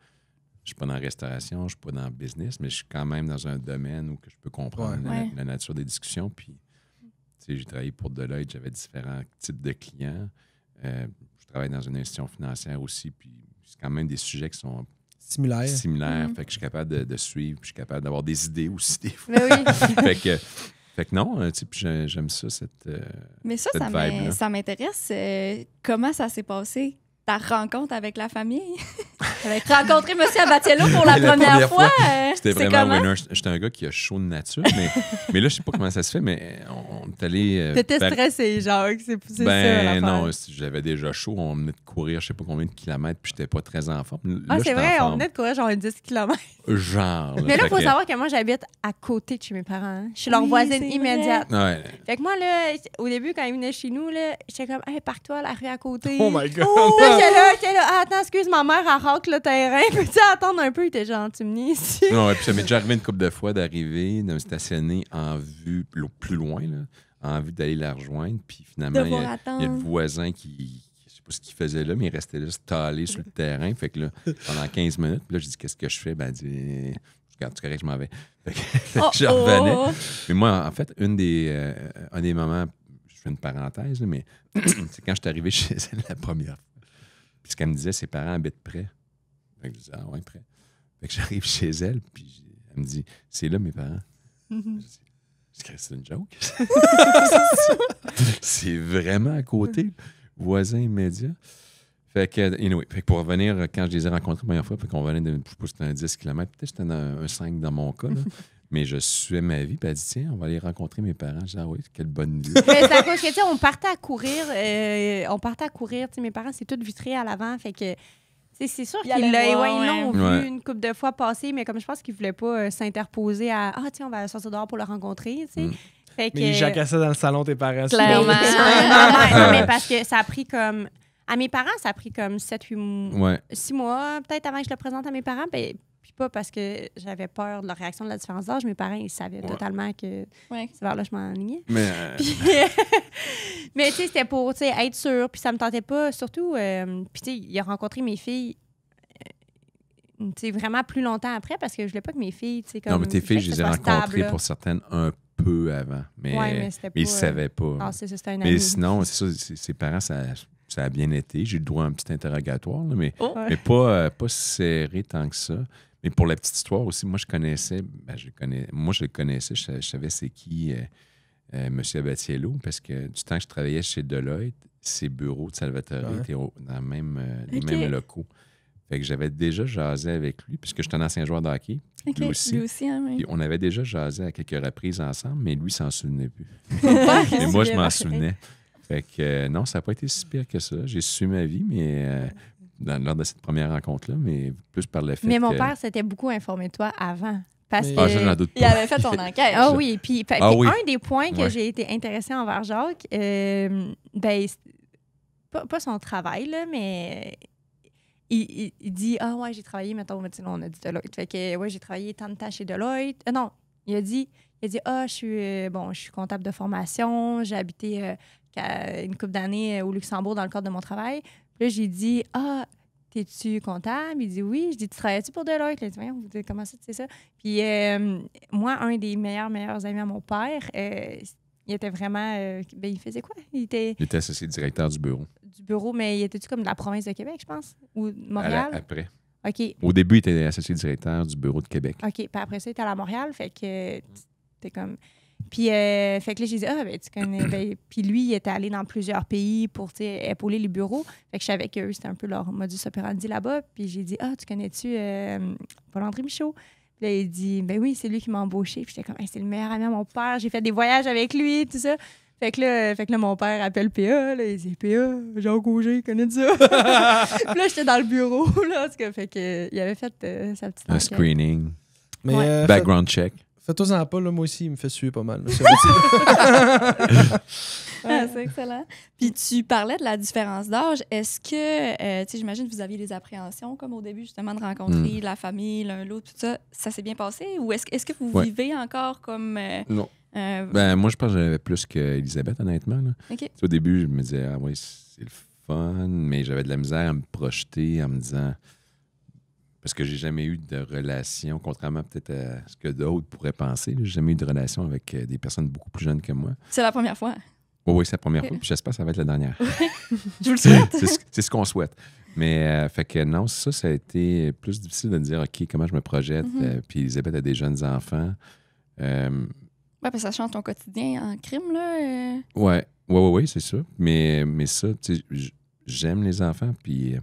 la restauration, je suis pas dans le business, mais je suis quand même dans un domaine où que je peux comprendre la nature des discussions. Puis, tu sais, j'ai travaillé pour Deloitte, j'avais différents types de clients. Je travaille dans une institution financière aussi, puis c'est quand même des sujets qui sont similaires. Fait que je suis capable de suivre, puis je suis capable d'avoir des idées aussi des fois. Fait que non, tu sais, puis j'aime ça, cette Mais ça m'intéresse. Comment ça s'est passé, ta rencontre avec la famille? Rencontrer M. Abatiello pour la première fois. C'était vraiment winner. J'étais un gars qui a chaud de nature, mais là, je sais pas comment ça se fait, mais on est allé... T'étais stressé, Jacques, c'est ça l'affaire. Non, j'avais déjà chaud. On venait de courir je sais pas combien de kilomètres, puis j'étais pas très en forme. Là, c'est vrai, on venait de courir genre 10 kilomètres. Genre. Mais là, il faut savoir que moi, j'habite à côté de chez mes parents. Hein. Je suis leur voisine immédiate. Ouais. Fait que moi, là, au début, quand ils venaient chez nous, là, j'étais comme, hey, parque-toi à la rue à côté. Oh my God! J'étais là, ah, attends, excuse, ma mère, elle racle le terrain. Peux-tu attendre un peu? Il était genre, tu me nies ici. Non, et puis ça m'est déjà arrivé une couple de fois d'arriver, de me stationner en vue, plus loin, là, en vue d'aller la rejoindre. Puis finalement, il y a le voisin qui je sais pas ce qu'il faisait là, mais il restait là, stallé sur le terrain. Fait que là, pendant 15 minutes, puis là, je dis, qu'est-ce que je fais? Ben, elle dit, regarde, c'est correct, je m'en vais. Fait que je revenais. Mais moi, en fait, un des moments, je fais une parenthèse, là, mais c'est quand je suis arrivé chez elle la première fois. Puis ce qu'elle me disait, ses parents habitent près. Fait que je disais, ah ouais, près. Fait que j'arrive chez elle, puis elle me dit, c'est là mes parents. Je dis, c'est une joke. C'est vraiment à côté, voisin immédiat. Fait que, anyway, fait que pour revenir, quand je les ai rencontrés la première fois, fait qu'on venait de, je sais pas si c'était un 10 km, peut-être c'était un 5 dans mon cas, là. Mais je suivais ma vie, puis elle dit, tiens, on va aller rencontrer mes parents. Je dis, ah oui, quelle bonne idée. Mais c'est à cause que, tu sais, on partait à courir. Tu sais, mes parents, c'est tout vitré à l'avant, fait que... C'est sûr qu'ils l'ont vu une couple de fois passer, mais comme je pense qu'ils ne voulaient pas s'interposer à « Ah, tiens, on va sortir dehors pour le rencontrer. » Mais ils jacassaient dans le salon tes parents. Clairement. Non, mais parce que ça a pris comme... À mes parents, ça a pris comme 7-8 mois, 6 mois, peut-être avant que je le présente à mes parents. Puis pas parce que j'avais peur de leur réaction de la différence d'âge. Mes parents, ils savaient totalement que c'est vers là que je m'enlignais. Mais tu sais, c'était pour être sûr. Puis ça me tentait pas. Surtout, puis tu sais, il a rencontré mes filles vraiment plus longtemps après parce que je voulais pas que mes filles... Comme, non, mais tes filles, je les ai rencontrées pour certaines un peu avant. Mais ils ne savaient pas. Ah, c'est ça, c'était un mais sinon, c'est ça, ses parents, ça a bien été. J'ai eu le droit à un petit interrogatoire, là, mais pas serré tant que ça. Mais pour la petite histoire aussi, moi, je connaissais, je le connaissais, je savais c'est qui M. Abatiello, parce que du temps que je travaillais chez Deloitte, ses bureaux de Salvatore étaient dans les mêmes locaux. Fait que j'avais déjà jasé avec lui, puisque j'étais un ancien joueur de hockey. Lui aussi. Puis on avait déjà jasé à quelques reprises ensemble, mais lui, il s'en souvenait plus. Mais moi, je m'en souvenais. Fait que non, ça n'a pas été si pire que ça. J'ai su ma vie, mais lors de cette première rencontre-là, mais plus par le fait Mais mon père s'était beaucoup informé de toi avant. Parce que ça, j'en doute pas. Il avait fait son enquête. Ah oui, puis un des points que j'ai été intéressée envers Jacques, pas son travail, là, mais il dit « Ah ouais, j'ai travaillé, mettons, on a dit Deloitte. Fait que ouais, j'ai travaillé tant de temps chez Deloitte. » Non, il a dit « Ah, je suis comptable de formation, j'ai habité une couple d'années au Luxembourg dans le cadre de mon travail. » Puis là, j'ai dit « Ah, t'es-tu comptable? » Il dit « Oui. » Je dis « Tu travailles-tu pour Deloitte? » Il dit « Comment ça, tu sais ça? » Puis moi, un des meilleurs amis à mon père, il était vraiment... ben, il faisait quoi? Il était Il était associé directeur du bureau. du bureau, mais il était-tu comme de la province de Québec, je pense? Ou de Montréal? Après. OK. Au début, il était associé directeur du bureau de Québec. OK. Puis après ça, il était à Montréal. Fait que t'es comme... Puis, fait que là, j'ai dit, ben, tu connais... Ben, puis lui, il était allé dans plusieurs pays pour, tu sais, épauler les bureaux. Fait que je savais qu'eux, c'était un peu leur modus operandi là-bas. Puis j'ai dit, tu connais-tu Paul-André Michaud? Puis là, il dit, ben oui, c'est lui qui m'a embauché. Puis j'étais comme, hey, c'est le meilleur ami à mon père. J'ai fait des voyages avec lui, tout ça. Fait que là, mon père appelle PA. Là, il dit, PA, Jacques Auger, connais-tu ça? Puis là, j'étais dans le bureau. Là, en tout cas, fait que, il avait fait sa petite Un enquête. screening, Mais Ouais. background check. fais-toi-en pas, là, moi aussi, il me fait suer pas mal. monsieur. Ah, c'est excellent. Puis tu parlais de la différence d'âge. Est-ce que, tu sais, j'imagine que vous aviez des appréhensions comme au début, justement, de rencontrer la famille, l'un l'autre, tout ça. Ça s'est bien passé? Ou est-ce que vous Ouais. vivez encore comme... Non. Moi, je pense que j'avais plus qu'Elisabeth, honnêtement. Là. OK. Tu sais, au début, je me disais, ah oui, c'est le fun, mais j'avais de la misère à me projeter en me disant. Parce que j'ai jamais eu de relation, contrairement peut-être à ce que d'autres pourraient penser. J'ai jamais eu de relation avec des personnes beaucoup plus jeunes que moi. C'est la première fois. Oui, c'est la première Ok. fois, puis j'espère que ça va être la dernière. Je vous le souhaite. C'est ce qu'on souhaite. Mais, fait que non, ça a été plus difficile de me dire, OK, comment je me projette. Puis Elisabeth a des jeunes enfants. Ouais, parce que ça change ton quotidien en crime, là. Oui, c'est ça. Mais ça, tu sais, j'aime les enfants, puis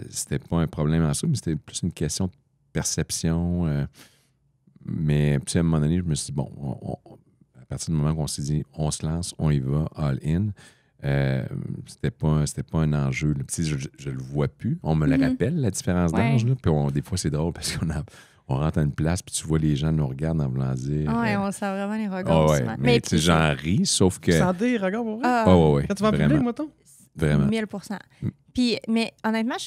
c'était pas un problème en ça, mais c'était plus une question de perception. Mais, tu sais, à un moment donné, je me suis dit, bon, à partir du moment qu'on s'est dit, on se lance, on y va, all in, c'était pas un enjeu. Là. Puis, je le vois plus. On me le rappelle, la différence d'âge. Là. Puis, des fois, c'est drôle parce on rentre à une place, puis tu vois les gens nous regardent en voulant dire. Ouais, on sent vraiment les regards. souvent. Mais tu sais, j'en ris, sauf que. Santé, regarde, pour vrai. Ouais. Quand tu vas en public, mettons. Vraiment. 1000%. Puis, mais honnêtement,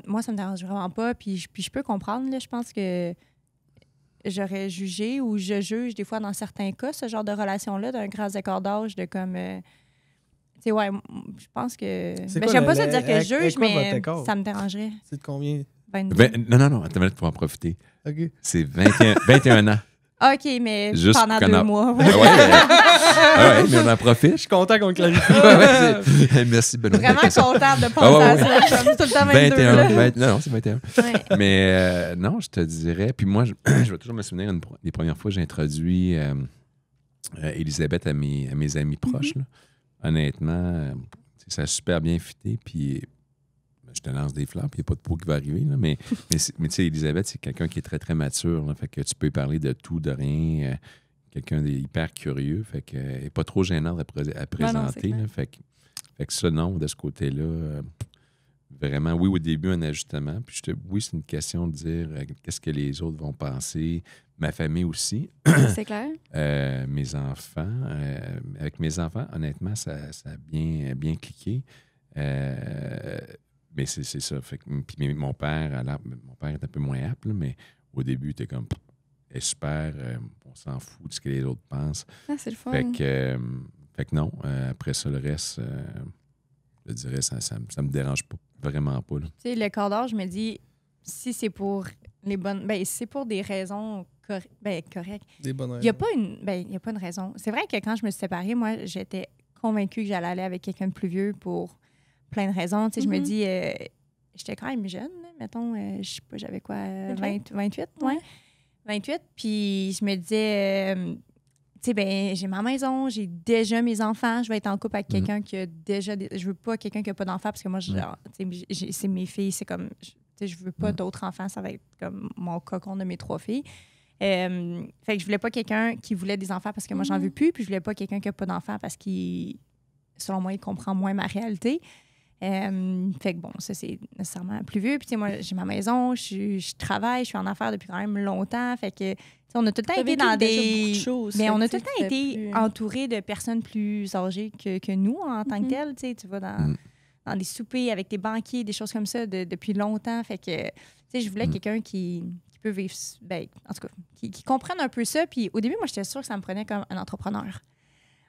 moi, ça me dérange vraiment pas. Puis je peux comprendre. Là, je pense que j'aurais jugé ou je juge des fois dans certains cas ce genre de relation-là d'un grand écart d'âge de comme... tu sais, ouais, je pense que... C'est Ben, quoi j'aime pas le- ça dire que avec- je avec juge, quoi votre mais écart? ça me dérangerait. C'est de combien? 22. Non, attends une minute pour en profiter. OK. C'est 21 ans. OK, mais Juste pendant qu'on 2 a- mois. Ah ouais, mais on en profite. Je suis content qu'on le clarifie. Merci, Benoît. Vraiment contente de penser Ah ouais, à ça. Comme tout le temps 22. 21. là. Non, c'est 21. Ouais. Mais non, je te dirais. Puis moi, je vais toujours me souvenir des premières fois que j'ai introduit Elisabeth à mes amis proches. Là. Honnêtement, ça a super bien fité. Puis je te lance des fleurs, puis il n'y a pas de pot qui va arriver. Là, mais tu sais, Elisabeth, c'est quelqu'un qui est très, très mature. Là, fait que tu peux parler de tout, de rien. Quelqu'un d'hyper curieux. Fait que elle n'est pas trop gênante à présenter. Là, fait que ça, non, de ce côté-là, vraiment, oui, au début, un ajustement. Puis oui, c'est une question de dire qu'est-ce que les autres vont penser. Ma famille aussi. C'est clair. Mes enfants. Avec mes enfants, honnêtement, ça a bien cliqué. Mais c'est ça. Fait que, puis mon père est un peu moins apte, là, mais au début, il était comme elle est super, on s'en fout de ce que les autres pensent. Ah, c'est le fun. Fait que non, après ça, le reste, je dirais, ça me dérange pas, vraiment pas. Là. Tu sais, le quart d'heure, je me dis, si c'est pour les bonnes... Ben, si c'est pour des raisons correctes. Des bonnes Il n'y a pas une raison. C'est vrai que quand je me suis séparée, moi, j'étais convaincue que j'allais aller avec quelqu'un de plus vieux pour plein de raisons. Tu sais, je me dis, j'étais quand même jeune, là, mettons, je sais pas, j'avais quoi, 28, ouais. 28, puis je me disais, tu sais, ben j'ai ma maison, j'ai déjà mes enfants, je vais être en couple avec quelqu'un qui a déjà... Je veux pas quelqu'un qui a pas d'enfants, parce que moi, genre, tu sais, c'est mes filles, c'est comme... Tu sais, je veux pas d'autres enfants, ça va être comme mon cocon de mes 3 filles. Fait que je voulais pas quelqu'un qui voulait des enfants parce que moi, j'en veux plus, puis je voulais pas quelqu'un qui a pas d'enfants parce qu'il, selon moi, il comprend moins ma réalité. Fait que bon, ça, c'est nécessairement plus vieux. Puis, tu sais, moi, j'ai ma maison, je travaille, je suis en affaires depuis quand même longtemps. Fait que, tu sais, on a tout le temps été dans des... Mais on a tout le temps été entouré de personnes plus âgées que nous en tant que telles. Tu vas dans des soupers avec des banquiers, des choses comme ça depuis longtemps. Fait que, tu sais, je voulais quelqu'un qui peut vivre... Ben, en tout cas, qui comprenne un peu ça. Puis au début, moi, j'étais sûre que ça me prenait comme un entrepreneur.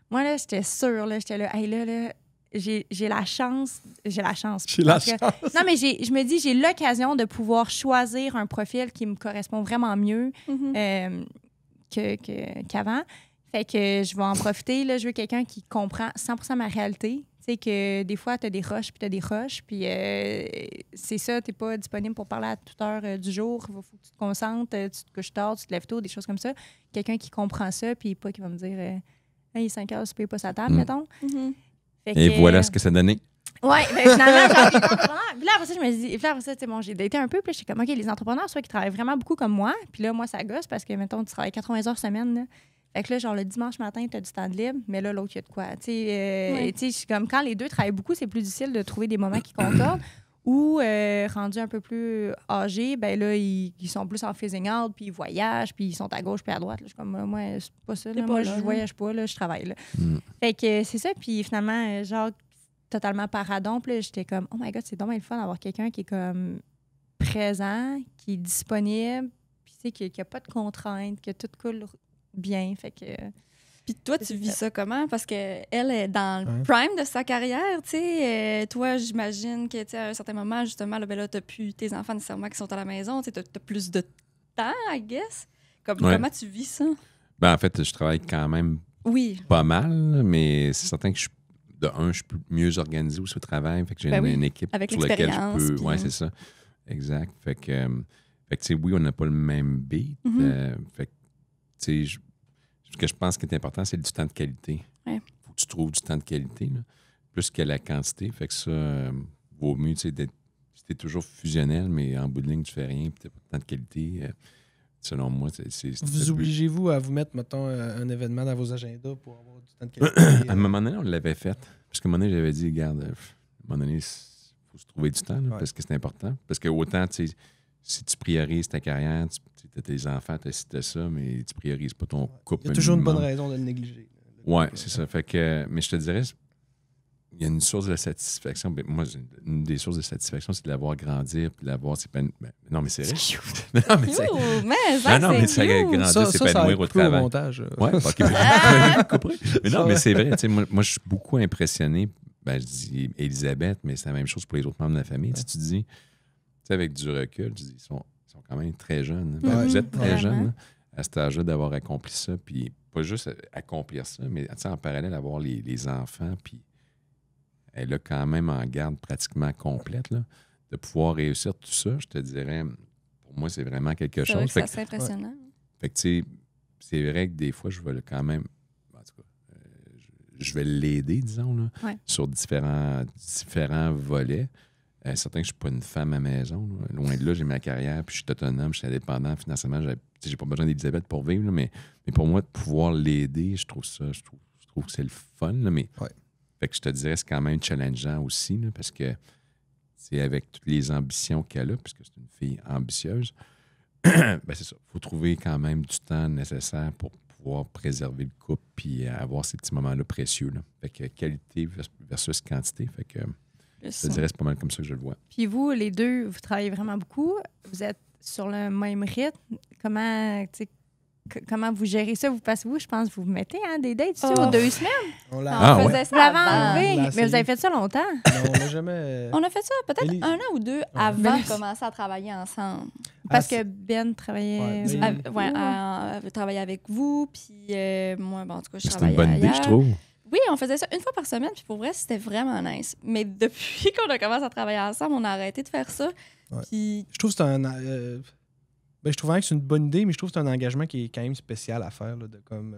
Moi, là, j'étais sûre, là, j'étais là, hey, là, j'ai la chance. J'ai la chance. Non, mais je me dis, j'ai l'occasion de pouvoir choisir un profil qui me correspond vraiment mieux qu'avant. Fait que je vais en profiter. Là, je veux quelqu'un qui comprend 100% ma réalité. Tu sais que des fois, tu as des rushs puis tu as des rushs. Puis c'est ça, tu n'es pas disponible pour parler à toute heure du jour. Il faut que tu te concentres, tu te couches tard, tu te lèves tôt, des choses comme ça. Quelqu'un qui comprend ça puis pas qui va me dire hey, il est 5 heures, tu payes pas sa table, mettons. Fait Et que, voilà ce que ça donnait. Ouais, ben finalement, genre, les entrepreneurs. Puis là, après ça, je me dis, puis là, après ça, tu sais, bon, j'ai daté un peu, puis là, je suis comme, OK, les entrepreneurs, soit qui travaillent vraiment beaucoup comme moi, puis là, moi, ça gosse parce que, mettons, tu travailles 80 heures semaine, là. Fait que là, genre, le dimanche matin, tu as du temps de libre, mais là, l'autre, il y a de quoi. Tu sais, je suis comme, quand les deux travaillent beaucoup, c'est plus difficile de trouver des moments qui concordent. Ou, rendus un peu plus âgés, ben là, ils sont plus en phasing out, puis ils voyagent, puis ils sont à gauche, puis à droite. Là, je suis comme, moi, c'est pas ça. Là. Moi, je voyage pas, là, je travaille. Là. Fait que c'est ça, puis finalement, genre, totalement paradon. Puis là, j'étais comme, oh my God, c'est dommage le fun d'avoir quelqu'un qui est comme présent, qui est disponible, puis tu sais, qui n'a pas de contraintes, que tout coule bien. Fait que. Puis toi, tu vis ça comment? Parce qu'elle est dans le prime de sa carrière, tu sais. Toi, j'imagine que, tu sais, à un certain moment, justement, là, ben là, t'as plus tes enfants nécessairement qui sont à la maison, tu sais, t'as plus de temps, I guess. Comment tu vis ça? Ben, en fait, je travaille quand même pas mal, mais c'est certain que je suis mieux organisé aussi au travail. Fait que j'ai une équipe avec sur laquelle je peux. Puis... Oui, c'est ça. Exact. Fait que tu sais, oui, on n'a pas le même beat. Fait que, tu sais, ce que je pense qui est important, c'est du temps de qualité. Il faut que tu trouves du temps de qualité, là, plus que la quantité. Fait que ça, vaut mieux, tu sais, si t'es toujours fusionnel, mais en bout de ligne, tu fais rien, puis t'as pas de temps de qualité. Selon moi, c'est vous obligez-vous à vous mettre, mettons, un événement dans vos agendas pour avoir du temps de qualité? À un moment donné, on l'avait fait. Parce qu'à un moment donné, j'avais dit, regarde, à un moment donné, il faut se trouver du temps, là, parce que c'est important. Parce que autant, tu sais, si tu priorises ta carrière, tu as tes enfants, tu as ça, mais tu priorises pas ton couple. Il y a toujours une bonne raison de le négliger. Oui, c'est ça. Fait que, mais je te dirais, il y a une source de satisfaction. Moi, une des sources de satisfaction, c'est de l'avoir grandir puis de l'avoir s'épanouir. Non, mais c'est vrai. Non, mais c'est ça grandir, s'épanouir au travail. Oui, OK. Mais non, mais c'est vrai. Moi, je suis beaucoup impressionné. Ben, je dis Elisabeth, mais c'est la même chose pour les autres membres de la famille. Tu dis, avec du recul, tu dis, ils sont quand même très jeunes. Vous êtes très jeunes à cet âge-là d'avoir accompli ça. Puis pas juste accomplir ça, mais en parallèle, avoir les enfants. Puis elle a quand même en garde pratiquement complète. Là, de pouvoir réussir tout ça, je te dirais, pour moi, c'est vraiment quelque chose. C'est impressionnant. Fait que, tu sais, c'est vrai que des fois, je vais quand même. En tout cas, je vais l'aider, disons, là, sur différents volets. Certain que je ne suis pas une femme à maison. Là. Loin de là, j'ai ma carrière, puis je suis autonome, je suis indépendant financièrement. J'ai pas besoin d'Elisabeth pour vivre, là, mais pour moi, de pouvoir l'aider, je trouve que c'est le fun. Là, mais fait que je te dirais, c'est quand même challengeant aussi, là, parce que c'est avec toutes les ambitions qu'elle a, puisque c'est une fille ambitieuse, ben c'est ça. Il faut trouver quand même du temps nécessaire pour pouvoir préserver le couple puis avoir ces petits moments-là précieux. Là. Fait que qualité versus quantité. Fait que je te dirais, c'est pas mal comme ça que je le vois. Puis vous, les deux, vous travaillez vraiment beaucoup. Vous êtes sur le même rythme. Comment vous gérez ça? Parce que vous, je pense, vous mettez des dates aux 2 semaines. On faisait ça avant. Mais vous avez fait ça longtemps. Non, on n'a jamais... On a fait ça peut-être 1 an ou 2 avant de commencer à travailler ensemble. Parce que Ben travaillait... travaillait avec vous, puis moi, en tout cas, je travaillais C'était une bonne idée, je trouve. Oui, on faisait ça 1 fois par semaine, puis pour vrai, c'était vraiment nice. Mais depuis qu'on a commencé à travailler ensemble, on a arrêté de faire ça. Puis... Je trouve que c'est je trouve que c'est une bonne idée, mais je trouve que c'est un engagement qui est quand même spécial à faire, là, de comme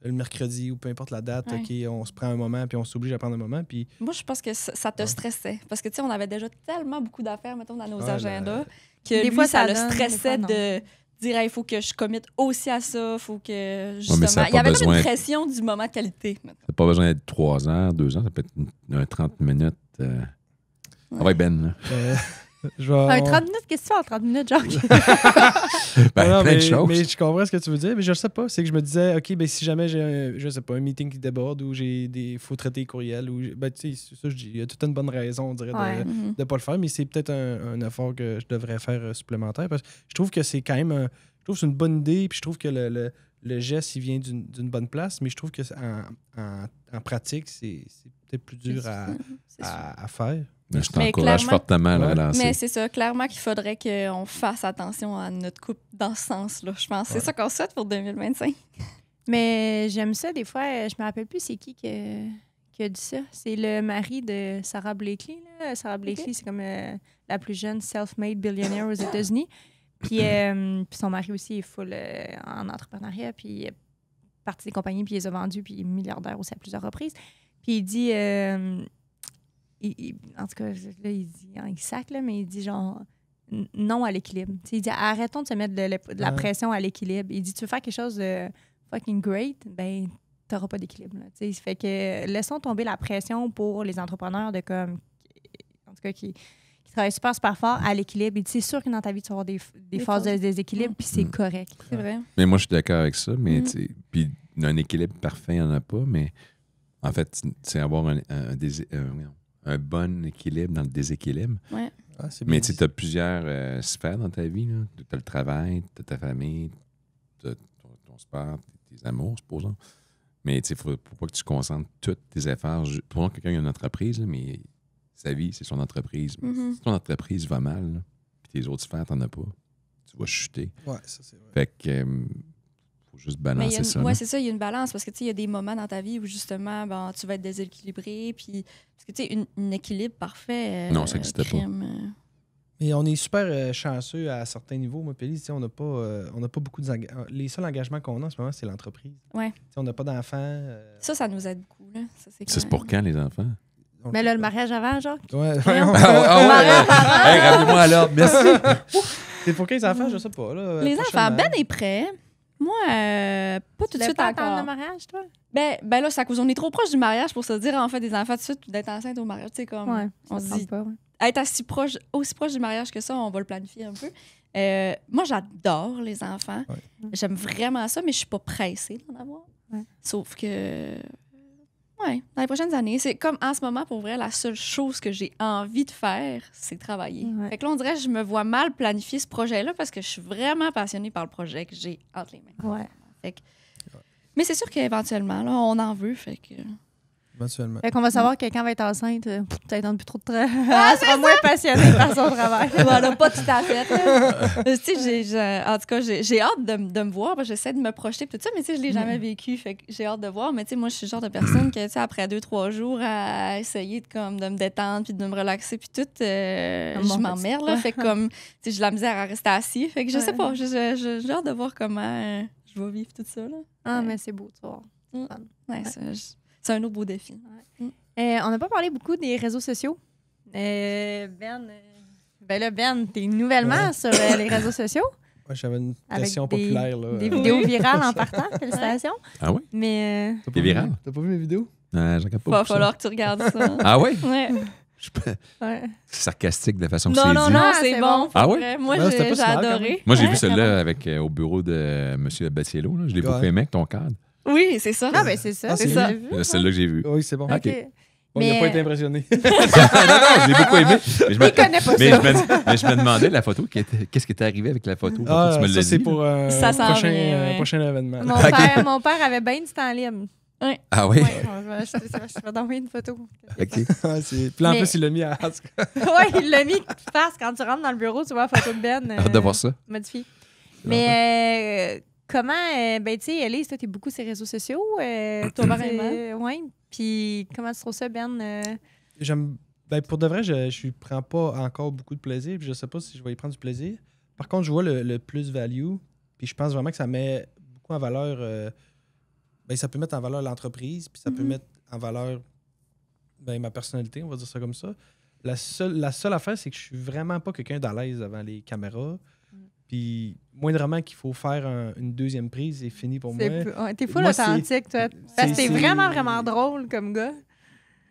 le mercredi ou peu importe la date, on se prend un moment, puis on s'oblige à prendre un moment. Puis... Moi, je pense que ça te stressait. Parce que, tu sais, on avait déjà tellement beaucoup d'affaires, mettons, dans nos agendas, que des fois, ça le stressait de dire, il faut que je commette aussi à ça, faut que, justement... Il y avait comme une pression du moment de qualité. Ça n'a pas besoin d'être 3 heures, 2 heures, ça peut être 30 minutes. Ah ouais, Ben, là. 30 minutes, qu'est-ce que tu fais en 30 minutes, Jacques? Plein de choses. Mais je comprends ce que tu veux dire, mais je ne sais pas. C'est que je me disais, OK, ben si jamais j'ai un meeting qui déborde ou faut traiter les courriels, ou tu sais, c'est ça je dis. Il y a toute une bonne raison, on dirait, de ne pas le faire, mais c'est peut-être un effort que je devrais faire supplémentaire. Parce que je trouve que c'est quand même je trouve que c'est une bonne idée, puis je trouve que le geste, il vient d'une bonne place, mais je trouve que en pratique, c'est peut-être plus dur à faire. Mais je t'encourage fortement à le relancer. Mais c'est ça, clairement qu'il faudrait qu'on fasse attention à notre couple dans ce sens-là. Je pense que c'est ça qu'on souhaite pour 2025. Mais j'aime ça, des fois, je me rappelle plus c'est qui a dit ça. C'est le mari de Sarah Blakely. Là. Sarah Blakely, c'est comme la plus jeune self-made billionaire aux États-Unis. Puis son mari aussi est full en entrepreneuriat, puis il est parti des compagnies, puis il les a vendues, puis il est milliardaire aussi à plusieurs reprises. Puis il dit, en tout cas, là, il dit, il sac, là, mais il dit genre non à l'équilibre. T'sais, il dit arrêtons de se mettre de la pression à l'équilibre. Il dit tu veux faire quelque chose de fucking great, ben t'auras pas d'équilibre. Là, fait que laissons tomber la pression pour les entrepreneurs de comme, en tout cas, qui travaillent super fort à l'équilibre. Il dit c'est sûr que dans ta vie, tu vas avoir des phases de déséquilibre, puis c'est correct. C'est vrai. Mais moi, je suis d'accord avec ça. Mais puis un équilibre parfait, il n'y en a pas. Mais en fait, c'est avoir un bon équilibre dans le déséquilibre. Ouais. Ah, mais tu as plusieurs sphères dans ta vie. Tu as le travail, tu as ta famille, tu as ton sport, tes amours, supposons. Mais il ne faut pas que tu concentres tous tes efforts. Pour quelqu'un qui a une entreprise, là, mais sa vie, c'est son entreprise. Si ton entreprise va mal, puis tes autres sphères, tu n'en as pas, tu vas chuter. Ouais, ça, c'est vrai. Fait que faut juste balancer ça. Oui, c'est ça, il y a une balance parce que il y a des moments dans ta vie où justement tu vas être déséquilibré. Puis, parce que tu sais, un équilibre parfait. Non, ça n'existe pas. Mais on est super chanceux à certains niveaux. Moi, Pélie, on n'a pas beaucoup les seuls engagements qu'on a en ce moment, c'est l'entreprise. Ouais. On n'a pas d'enfants. Ça nous aide beaucoup. Là. Ça, c'est pour quand, les enfants? Mais là, le mariage avant, genre? Ouais. Hey, rappelez-moi alors. Merci. C'est pour 15 enfants, je sais pas. Là, les enfants, Ben est prêt. Moi, pas tout de suite pas encore. attendre le mariage, toi? Ben là, c'est à cause on est trop proche du mariage pour se dire en fait des enfants tout de suite, d'être enceinte au mariage. Tu sais, comme on se dit, être aussi proche du mariage que ça, on va le planifier un peu. Moi, j'adore les enfants. Ouais. J'aime vraiment ça, mais je suis pas pressée d'en avoir. Ouais. Sauf que, dans les prochaines années, c'est comme en ce moment, pour vrai, la seule chose que j'ai envie de faire, c'est travailler. Ouais. Fait que là, on dirait que je me vois mal planifier ce projet-là parce que je suis vraiment passionnée par le projet que j'ai entre les mains. Ouais. Fait que, mais c'est sûr qu'éventuellement, là, on en veut. Fait que... Éventuellement. Fait qu'on va savoir que quand elle va être enceinte, peut-être dans plus trop de travail. Elle sera moins passionnée par son travail. Voilà, pas tout à fait. Tu sais, en tout cas, j'ai hâte de me voir. J'essaie de me projeter tout ça, mais tu sais, je l'ai jamais vécu. Fait que j'ai hâte de voir. Mais tu sais, moi, je suis le genre de personne que, tu sais, après 2-3 jours à essayer de me détendre puis de me relaxer puis tout, je m'emmerde, là. Fait que comme, tu sais, j'ai de la misère à rester assis. Fait que je sais pas. J'ai hâte de voir comment je vais vivre tout ça, là. Ah, mais c'est beau, tu vois. Ouais, c'est un autre beau défi. Ouais. On n'a pas parlé beaucoup des réseaux sociaux. Ben, t'es nouvellement sur les réseaux sociaux. Ouais, j'avais une question populaire. Là. Des vidéos virales en partant. Félicitations. Ah oui? Mais. T'es viral? T'as pas vu mes vidéos? Non, j'en regarde pas. Il va falloir que tu regardes ça. Ah oui? Ouais. C'est sarcastique de la façon que c'est dit. Non, c'est bon. Ah oui? Moi, j'ai adoré. Moi, j'ai vu celle-là au bureau de M. Baciello. Je l'ai beaucoup aimé avec ton cadre. Oui, c'est ça. Ah, ben c'est ça. C'est ça. C'est celle-là que j'ai vue. Oui, c'est bon. OK. Bon, il n'a pas été impressionné. non, je l'ai beaucoup aimé. Il connaît pas ça. Mais je me demandais la photo, qu'est-ce qui était arrivé avec la photo? Ah, ça, c'est pour un prochain événement. Mon père avait bien du temps libre. Ouais. Ah oui? Je vais t'envoyer une photo. OK. Puis là, en plus, il l'a mis à... Oui, il l'a mis face. Quand tu rentres dans le bureau, tu vois la photo de Ben. Hâte de voir ça. Modifiée. Mais comment, ben tu sais, Elise, toi, t'es beaucoup sur les réseaux sociaux. Toi, pareillement. Oui. Puis comment tu trouves ça, Ben? Ben, pour de vrai, je prends pas encore beaucoup de plaisir. Puis je sais pas si je vais y prendre du plaisir. Par contre, je vois le plus-value. Puis je pense vraiment que ça met beaucoup en valeur... ben, ça peut mettre en valeur l'entreprise. Puis ça peut mettre en valeur ma personnalité, on va dire ça comme ça. La seule affaire, c'est que je suis vraiment pas quelqu'un d'à l'aise devant les caméras. Puis, moindrement qu'il faut faire une deuxième prise, c'est fini pour moi. T'es full authentique, toi. Parce que t'es vraiment, vraiment drôle comme gars.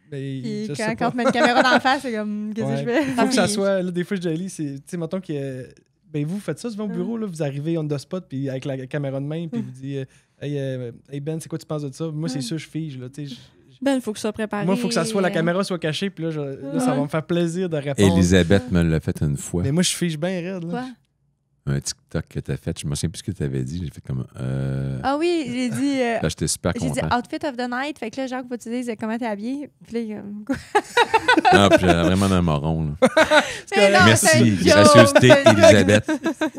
Puis quand tu mets une caméra dans la face, c'est comme, qu'est-ce que je fais? Faut que ça soit, là, des fois, je dis, c'est, tu sais, mettons que, ben, vous faites ça souvent au bureau, là, vous arrivez on the spot, puis avec la caméra de main, puis vous dites, hey Ben, c'est quoi tu penses de ça? Moi, c'est sûr, je fige, là, tu sais. Ben, il faut que ça soit préparé. Moi, il faut que la caméra soit cachée, puis là, ça va me faire plaisir de répondre. Elisabeth me l'a fait une fois. Mais moi, je fige bien raide, là. Quoi? Un TikTok que t'as fait, je me souviens plus ce que t'avais dit. J'ai fait comme. Ah oui, j'ai dit. Là, j'étais super content. J'ai dit outfit of the night. Fait que là, Jacques, faut que tu dises comment t'es habillé. Puis là, non, puis j'avais vraiment un moron. Là. Non, merci, gracieuseté, Elisabeth.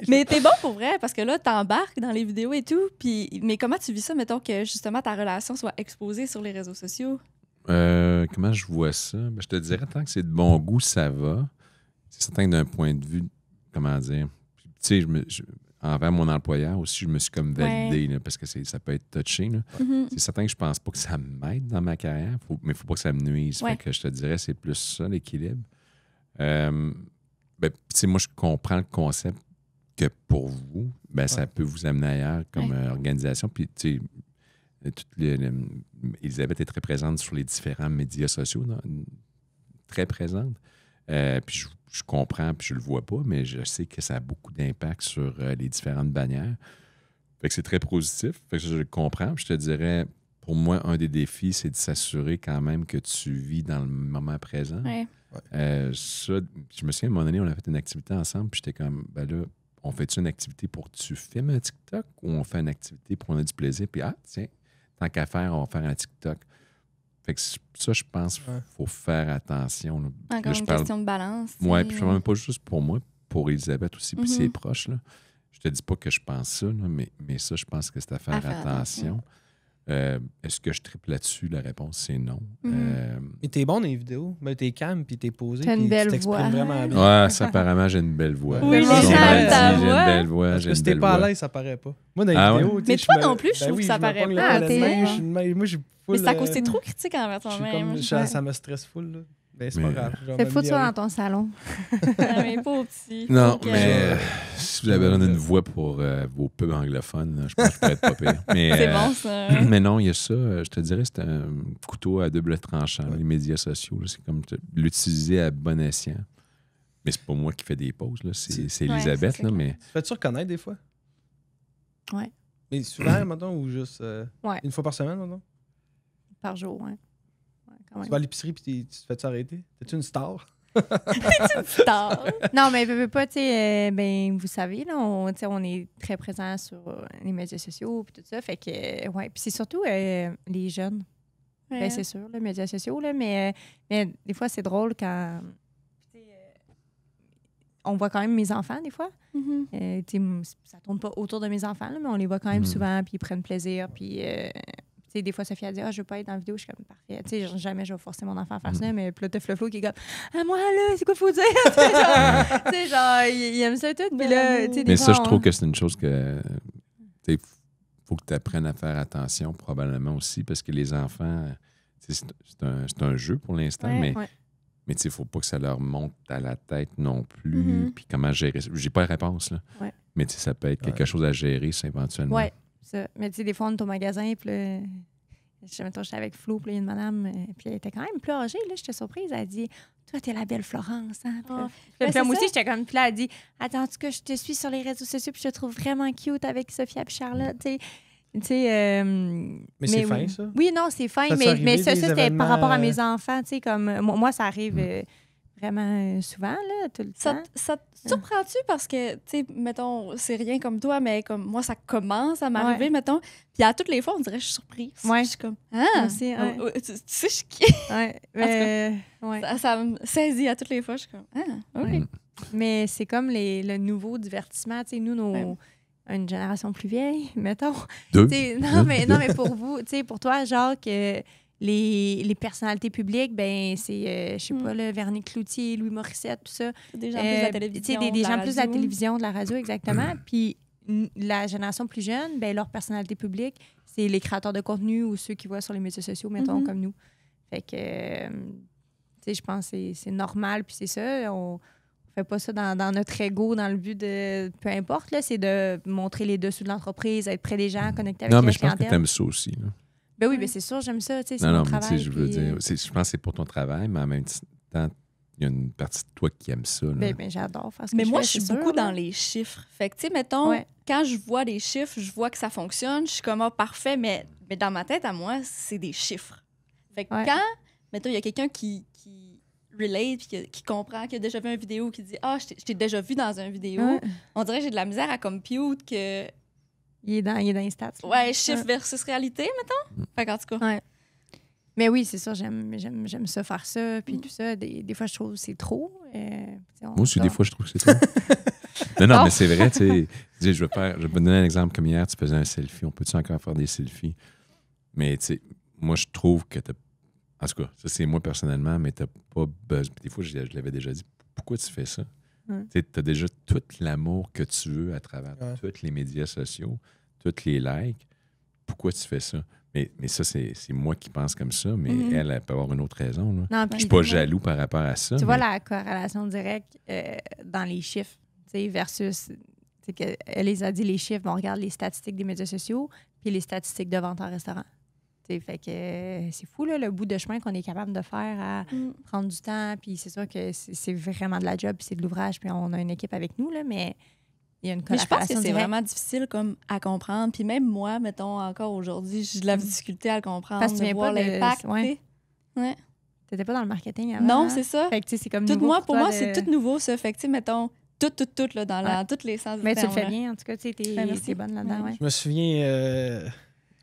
Mais t'es bon pour vrai, parce que là, t'embarques dans les vidéos et tout. Mais comment tu vis ça, mettons, que justement ta relation soit exposée sur les réseaux sociaux? Comment je vois ça? Ben, je te dirais, tant que c'est de bon goût, ça va. C'est certain que d'un point de vue, comment dire, tu sais, envers mon employeur aussi, je me suis comme validé, là, parce que ça peut être touché. Là. C'est certain que je pense pas que ça m'aide dans ma carrière, mais il ne faut pas que ça me nuise. Fait que je te dirais, c'est plus ça, l'équilibre. Ben, moi, je comprends le concept que pour vous, ben, ça peut vous amener ailleurs comme organisation. Puis, tu sais, Elisabeth est très présente sur les différents médias sociaux, très présente. Puis je comprends, puis je le vois pas, mais je sais que ça a beaucoup d'impact sur les différentes bannières. Fait que c'est très positif. Fait que je le comprends. Puis je te dirais, pour moi, un des défis, c'est de s'assurer quand même que tu vis dans le moment présent. Ouais. Ça, je me souviens, à un moment donné, on a fait une activité ensemble, puis j'étais comme, ben là, on fait-tu une activité pour que tu filmes un TikTok ou on fait une activité pour qu'on ait du plaisir? Puis, tiens, tant qu'à faire, on va faire un TikTok. Fait que ça, je pense qu'il faut faire attention. Là. Encore une question de balance. Oui, puis je ne parle même pas juste pour moi, pour Elisabeth aussi, puis ses proches. Là. Je te dis pas que je pense ça, là, mais ça, je pense que c'est à faire attention. Est-ce que je triple là-dessus? La réponse, c'est non. Mais t'es bon dans les vidéos. Ben, t'es calme, puis t'es posé, T'as une puis belle tu t'exprimes voix. vraiment bien. Ouais, ça, apparemment, j'ai une belle voix. Oui, Ils les ont gens mal aiment dit, ta j'ai une voix. belle voix, Parce j'ai que une si t'es belle pas à voix. l'aise, ça paraît pas. Moi, dans les Ah ouais? vidéos, tu sais, Mais je toi me- non plus, je trouve que ça me paraît pogne pas. le Ah, t'es- main, moi, je Mais c'est à cause que t'es trop critique envers Je suis toi-même. comme, ça me stresse full, là. Ben, c'est pas grave. Fais foutre ça dans ton salon. Ah, mais pauvre petit. Non, Faut que- mais si vous avez besoin d'une voix pour vos pubs anglophones, là, je pense que je pourrais être pas pire. Mais, C'est bon, ça. mais non, il y a ça. Je te dirais, c'est un couteau à double tranchant, les médias sociaux. Là, c'est comme l'utiliser à bon escient. Mais c'est pas moi qui fais des pauses, là. C'est Elisabeth, c'est là, clair. mais... Tu fais-tu reconnaître des fois? Ouais. Mais souvent, mettons, ou juste Ouais. une fois par semaine, mettons? Par jour, ouais. Quand Tu même. vas à l'épicerie puis tu te fais-tu arrêter? T'es-tu une star? Tard. Non, mais veux pas, tu sais, ben, vous savez, là, on est très présent sur les médias sociaux puis tout ça. Fait que, ouais. Puis c'est surtout les jeunes. Ouais. Ben, c'est sûr, les médias sociaux, là, mais des fois, c'est drôle quand. tu sais, on voit quand même mes enfants, des fois. Mhm. Tu sais, ça tourne pas autour de mes enfants, là, mais on les voit quand même souvent, puis ils prennent plaisir. Puis, tu sais, des fois, Sophie a dit je veux pas être dans la vidéo. Je suis comme parfait. Tu sais, jamais je vais forcer mon enfant à faire ça, mais puis là, t'as Flo qui est comme moi, là, c'est quoi, faut dire Tu sais, genre, il aime ça tout. Puis là, tu sais, des Mais fois, ça, je trouve que c'est une chose que... Il faut que tu apprennes à faire attention, probablement aussi, parce que les enfants, c'est un jeu pour l'instant, Ouais. mais... Ouais. Mais il ne faut pas que ça leur monte à la tête non plus. Puis comment gérer ça. J'ai pas la réponse, là. Ouais. Mais ça peut être quelque chose à gérer, ça, éventuellement. Ouais, ça. Mais tu sais, des fois, on est au magasin, puis là, j'étais avec Flo, puis il y a une madame, puis elle était quand même plus âgée, là, j'étais surprise. Elle a dit toi, t'es la belle Florence, hein? Puis là, Ah. puis c'est moi ça. aussi, j'étais comme, puis là, elle dit attends, en tout cas, je te suis sur les réseaux sociaux, puis je te trouve vraiment cute avec Sophia et Charlotte, tu sais. Tu sais, Mais c'est fin, oui. ça? Oui, non, c'est fin, Ça t'est mais arrivé, ça, des c'était événements, par rapport à mes enfants, tu sais, comme moi, ça arrive vraiment souvent, là, tout le temps. Ça te surprend-tu parce que, tu sais, mettons, c'est rien comme toi, mais comme moi, ça commence à m'arriver, mettons. Puis à toutes les fois, on dirait que je suis surprise. Ouais. Je suis comme, Moi ah, aussi, ouais. tu sais, je suis qui? Ouais, ouais. Ça me saisit à toutes les fois. Je suis comme, ah, OK. Mais c'est comme le nouveau divertissement. Tu sais, nous, une génération plus vieille, mettons. Deux. Tu sais, non, mais pour vous, tu sais, pour toi, genre que les personnalités publiques, ben c'est, je sais pas, le Véronique Cloutier, Louis Morissette, tout ça. Des gens plus de la Tu sais, télévision. des de la gens plus de la radio. télévision, de la radio, exactement. Puis la génération plus jeune, ben leur personnalité publique, c'est les créateurs de contenu ou ceux qui voient sur les médias sociaux, mettons, comme nous. Fait que, tu sais, je pense que c'est normal, puis c'est ça. On fait pas ça dans notre ego, dans le but de... Peu importe, là, c'est de montrer les dessous de l'entreprise, être près des gens, connecter avec Non, la mais je pense que clientèle. tu aimes ça aussi. Là. Ben oui, ben c'est sûr, j'aime ça, tu sais, c'est Non, mon non, mais tu travail. sais, je veux puis, dire, je pense que c'est pour ton travail, mais en même temps, il y a une partie de toi qui aime ça. Là. Ben, j'adore faire ce que Mais je moi, fais, je suis c'est sûr, beaucoup là. dans les chiffres. Fait que, tu sais, mettons, Ouais. quand je vois des chiffres, je vois que ça fonctionne. Je suis comme, parfait, mais dans ma tête, à moi, c'est des chiffres. Fait que Ouais. quand, mettons, il y a quelqu'un qui relate, puis qui comprend, qui a déjà vu une vidéo, qui dit, je t'ai déjà vu dans une vidéo, Ouais. on dirait que j'ai de la misère à compute que, Il est dans les stats. là. ouais, chiffre versus réalité, mettons. Fait qu'en tout cas, Ouais. Mais oui, c'est sûr, j'aime ça, faire ça, puis tout ça. Des fois, je trouve que c'est trop. Moi aussi, des fois, je trouve que c'est ça. Non, mais c'est vrai, tu sais. Je vais te donner un exemple comme hier, tu faisais un selfie. On peut-tu encore faire des selfies? Mais tu sais, moi, je trouve que t'as. En tout cas, ça, c'est moi personnellement, mais t'as pas besoin. Des fois, je l'avais déjà dit. Pourquoi tu fais ça? Tu as déjà tout l'amour que tu veux à travers tous les médias sociaux, tous les likes. Pourquoi tu fais ça? Mais ça, c'est moi qui pense comme ça, mais elle peut avoir une autre raison. Là. Non, je suis pas jaloux par rapport à ça. Tu vois la corrélation directe dans les chiffres, versus qu'elle les a dit les chiffres, mais on regarde les statistiques des médias sociaux puis les statistiques de vente en restaurant. Fait que c'est fou le bout de chemin qu'on est capable de faire à prendre du temps. Puis c'est sûr que c'est vraiment de la job, puis c'est de l'ouvrage, puis on a une équipe avec nous, là, mais il y a une Mais je pense que c'est directe. vraiment difficile comme à comprendre. Puis même moi, mettons, encore aujourd'hui, j'ai de la difficulté à le comprendre, Parce que tu de viens voir pas de- l'impact. ouais. Ouais. T'étais pas dans le marketing avant? Non, hein? c'est ça. Fait que c'est comme Tout nouveau moi, pour toi moi, de- c'est tout nouveau, ça. Fait que, tu sais, mettons, tout, là, dans tous les sens du Mais tu le terme, fais là. bien, en tout cas, tu sais, merci. t'es bonne là-dedans, ouais. Je me souviens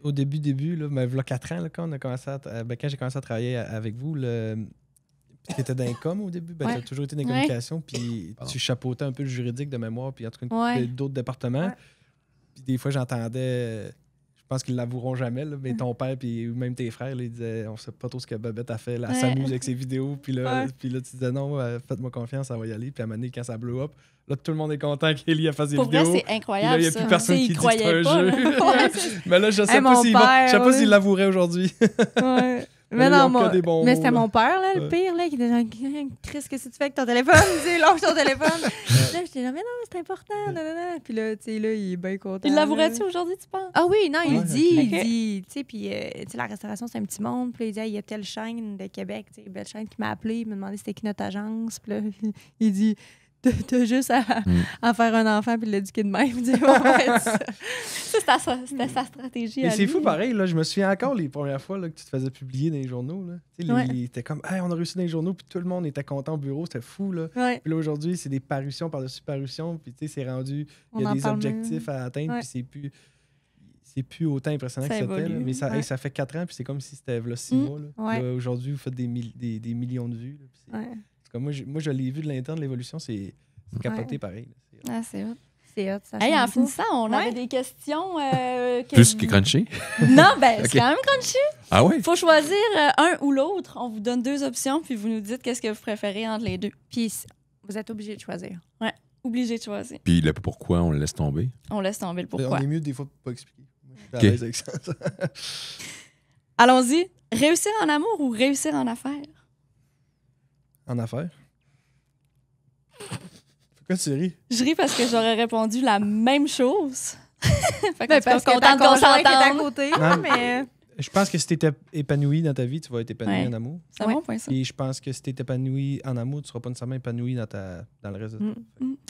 au début, là, mais il y a 4 ans, là, quand on a commencé quand j'ai commencé à travailler avec vous, tu étais dans les coms au début, tu as toujours été dans les communications, puis tu chapeautais un peu le juridique de mémoire, puis en tout cas d'autres départements. Ouais. Puis des fois, j'entendais, je pense qu'ils l'avoueront jamais, là, mais ton père, puis même tes frères, là, ils disaient, on sait pas trop ce que Babette a fait, là, elle s'amuse avec ses vidéos, puis là, tu disais, non, faites-moi confiance, ça va y aller. Puis à un moment donné, quand ça blow up, là, tout le monde est content qu'Élie a fait des Pour vidéos. vrai, c'est Puis incroyable, là, il n'y a ça. plus personne Tu sais, qui il dit que c'est croyait un pas, jeu. là. Ouais, Mais là, je sais Hey, pas mon s'il père, je sais pas ouais. s'il l'avouerait aujourd'hui. Ouais. Mais Mais là, non, ils ont que des bons mais mots, c'était là. mon père, là, le pire, là, qui était genre, Chris, qu'est-ce que tu fais avec ton téléphone? Tu sais, lâche ton téléphone. Là, j'étais là, mais non, c'est important. Nanana. Puis là, tu sais, là, il est bien content. Il là. l'avouerait-tu aujourd'hui, tu penses? Ah oui, non, il Ouais, dit, ok. il dit, tu sais, puis, tu sais, la restauration, c'est un petit monde. Puis là, il dit, il y a telle chaîne de Québec, tu sais, belle chaîne qui m'a appelé, il m'a demandé c'était qui notre agence. Puis là, il dit, t'as juste à faire un enfant puis l'éduquer de même. Il dit, on va être ça. Ça, c'était sa stratégie. Mais à c'est lui. fou pareil, là, je me souviens encore les premières fois là, que tu te faisais publier dans les journaux. Là. Tu sais, t'es comme, hey, on a réussi dans les journaux, puis tout le monde était content au bureau, c'était fou. Là. Ouais. Puis là, aujourd'hui, c'est des parutions par-dessus parutions, puis tu sais, c'est rendu, On il y a en des parle objectifs à atteindre, Ouais. puis c'est plus autant impressionnant Ça que c'était. évolue. Là. Mais ça, Ouais. ça fait 4 ans, puis c'est comme si c'était là, 6 mois. Là. Ouais. Là, aujourd'hui, vous faites des millions de vues. Là, puis c'est- Ouais. c'est comme moi, je l'ai vu de l'interne, l'évolution, c'est capoté pareil. Là. C'est- Ah, c'est hot. C'est hot, ça Hey, change en beaucoup. finissant, on Ouais. avait des questions. Plus que crunchy? Non, ben, Ok. c'est quand même crunchy. Ah oui? Il faut choisir un ou l'autre. On vous donne 2 options, puis vous nous dites qu'est-ce que vous préférez entre les 2. Puis vous êtes obligé de choisir. Obligé de choisir. Puis le pourquoi, on le laisse tomber. On laisse tomber le pourquoi. On est mieux des fois de pas expliquer. Moi, je suis à Ok. l'aise avec ça. Allons-y. Réussir en amour ou réussir en affaires? En affaires. Pourquoi tu ris? Je ris parce que j'aurais répondu la même chose. Fait Ben, qu'on parce est que ta contente qu'on conjointe est à s'entende. côté, Non, là, mais... Je pense que si tu es épanoui dans ta vie, tu vas être épanoui Ouais. en amour. C'est un bon point, ça. Et je pense que si tu es épanoui en amour, tu ne seras pas nécessairement épanoui dans le reste de ta vie.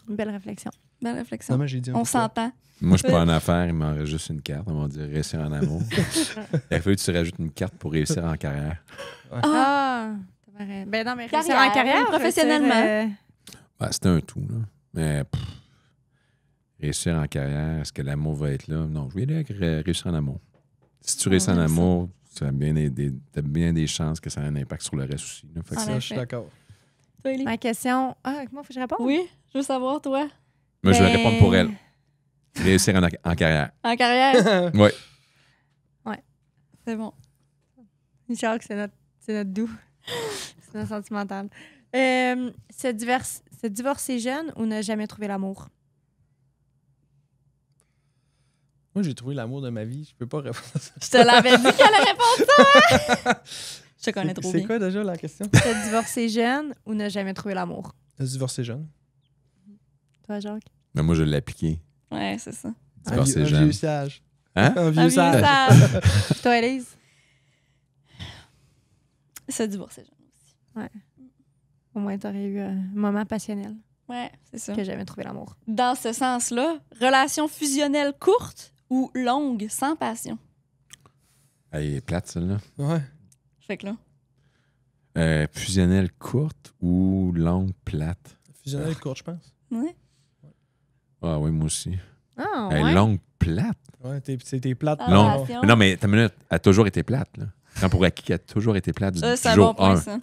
Une belle réflexion. Belle réflexion. Non, mais j'ai dit un On pourquoi. s'entend. Moi, je suis pas en affaires, il m'en reste juste une carte. On va dire réussir en amour. Il a fallu que tu rajoutes une carte pour réussir en carrière. Ah! t'as raison. Ben non, mais réussir Carrière, en carrière, professionnellement. je veux dire, Ben, c'est un tout, là. Mais réussir en carrière, est-ce que l'amour va être là? Non, je vais aller avec réussir en amour. Si tu réussis en j'aime ça. amour, tu as bien des chances que ça ait un impact sur le reste aussi. Là. Fait que En Ça, je suis effet. d'accord. Toi, Élie? Ma question... Ah, moi, faut que je réponde? Oui, je veux savoir, toi. moi, je vais Ben- répondre pour elle. Réussir en carrière. En carrière, Oui. c'est bon. Jacques, c'est notre doux. C'est notre sentimental. Se divorcer jeune ou ne jamais trouver l'amour? Moi, j'ai trouvé l'amour de ma vie. Je peux pas répondre à ça. Je te l'avais dit qu'elle allait répondre ça. Je te connais trop C'est bien. quoi déjà la question? Se divorcer jeune ou ne jamais trouver l'amour? De se divorcer jeune. Toi, Jacques? Mais moi, je l'ai appliqué. Ouais, c'est ça. Divorcer un jeune. vieux sage. Hein? Un Un vieux vieux sage. sage. Toi, Élise? Se divorcer jeune. Au moins, t'aurais eu un moment passionnel Ouais, c'est ça. que jamais trouvé l'amour. Dans ce sens-là, relation fusionnelle courte ou longue sans passion? Elle est plate, celle-là. Ouais. Fait que là, Fusionnelle courte ou longue plate? Fusionnelle courte, je pense. ouais. Ah oui, moi aussi. Ah, Elle est ouais? longue plate? Ouais, c'était plate. Ah, Longue. relation. Mais non, mais ta minute, elle a toujours été plate. Là. Quand pour acquis qu'elle a toujours été plate du C'est un jour bon point, 1. ça.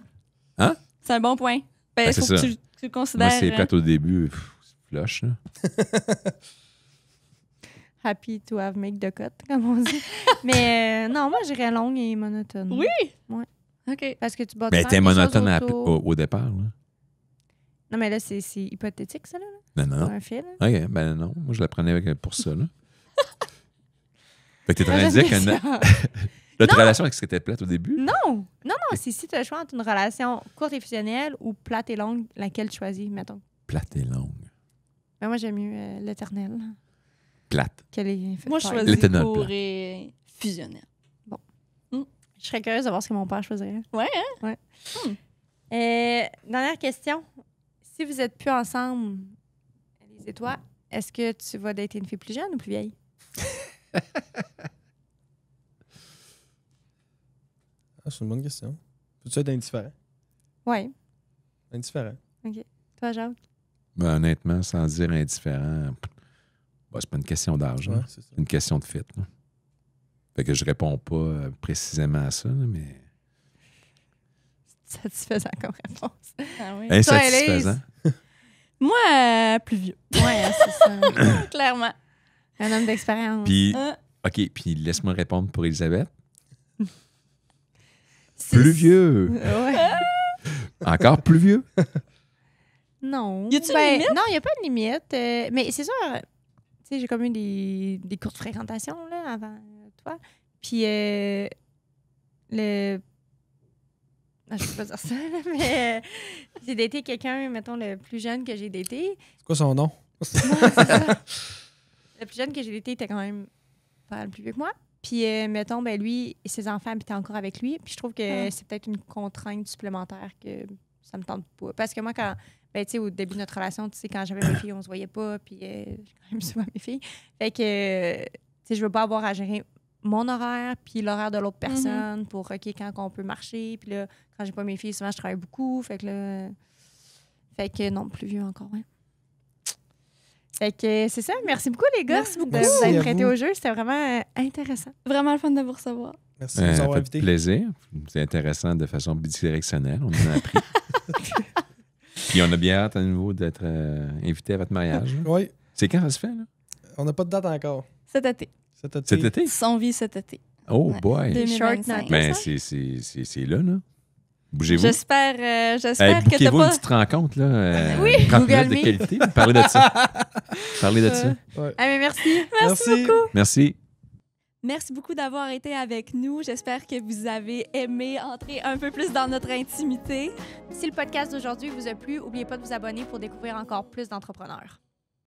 Hein? C'est un bon point. Ben, Ben, faut c'est que ça. tu le considères. Moi, c'est plate au début. flush. Là. Happy to have make the cut, comme on dit. Mais non, moi, j'irais longue et monotone. Oui? Ouais. OK. Parce que tu bats Mais tout le t'es temps des monotone choses autour. au départ. Là. Non, mais là, c'est hypothétique, ça, là. Non, C'est non. un film. OK, ben non. Moi, je la prenais pour ça. Là. Fait que t'es en Ah, train de dire que j'aime notre relation avec ce qui était plate au début? Non, c'est si tu as le choix entre une relation courte et fusionnelle ou plate et longue, laquelle tu choisis, mettons. Plate et longue. Ben, moi, j'aime mieux l'éternel. Plate. Qu'elle est faite Moi, je par- choisis L'éternel court plat. et fusionnel. Je serais curieuse de voir ce que mon père choisirait. Ouais, Ouais. Dernière question. Si vous êtes plus ensemble, Elise et toi, est-ce que tu vas dater une fille plus jeune ou plus vieille? C'est une bonne question. Peux-tu être indifférent? Oui. Indifférent. Toi, Jacques? Ben, honnêtement, sans dire indifférent, c'est pas une question d'âge. Ouais, Là. c'est ça. C'est une question de fit. Là. Fait que je réponds pas précisément à ça, là, mais Satisfaisant comme réponse. Ah oui. insatisfaisant. Moi, plus vieux. Ouais, c'est ça. Clairement. Un homme d'expérience. Puis, Hein? OK, puis laisse-moi répondre pour Elisabeth. C'est- Plus vieux. Ouais. Encore plus vieux. Non. Y a-t-il une limite? Non, il n'y a pas de limite. Mais c'est sûr, tu sais, j'ai comme eu des courtes fréquentations là, avant toi. Puis, le. Ah, je peux pas dire ça, là, mais j'ai daté quelqu'un, mettons, le plus jeune que j'ai daté. C'est quoi son nom? Ouais, c'est ça. Le plus jeune que j'ai daté était quand même pas mal plus vieux que moi. Puis, mettons, ben lui et ses enfants habitaient encore avec lui. Puis, je trouve que Ah. c'est peut-être une contrainte supplémentaire que ça me tente pas. Parce que moi, quand, ben, tu sais, au début de notre relation, tu sais, quand j'avais mes filles, on se voyait pas. Puis, j'ai quand même souvent mes filles. Fait que, tu sais, je veux pas avoir à gérer mon horaire puis l'horaire de l'autre personne pour, OK, quand on peut marcher. Puis là, quand j'ai pas mes filles, souvent, je travaille beaucoup. Fait que là... Fait que non, plus vieux encore, ouais. Fait que c'est ça. Merci beaucoup, les gars, Merci beaucoup. de vous Merci être à prêtés vous. au jeu. C'était vraiment intéressant. Vraiment le fun de vous recevoir. Merci de nous Ça avoir fait invités. plaisir. C'est intéressant de façon bidirectionnelle. On en a appris. Puis on a bien hâte à nouveau d'être invité à votre mariage. là. Oui, C'est quand ça se fait, là? on n'a pas de date encore. Cet été. Cet été. Cet été? Son vie cet été. Oh Ouais. boy! 2025. Ben, c'est là, là. Bougez-vous. J'espère Hey, que t'as bouquez-vous pas... une petite rencontre, là. Oui, 30 Google minutes de Meet. qualité. Parlez de ça. Parlez de ça. Ouais. Ah, mais merci. Merci beaucoup. Merci. Merci beaucoup d'avoir été avec nous. J'espère que vous avez aimé entrer un peu plus dans notre intimité. Si le podcast d'aujourd'hui vous a plu, n'oubliez pas de vous abonner pour découvrir encore plus d'entrepreneurs.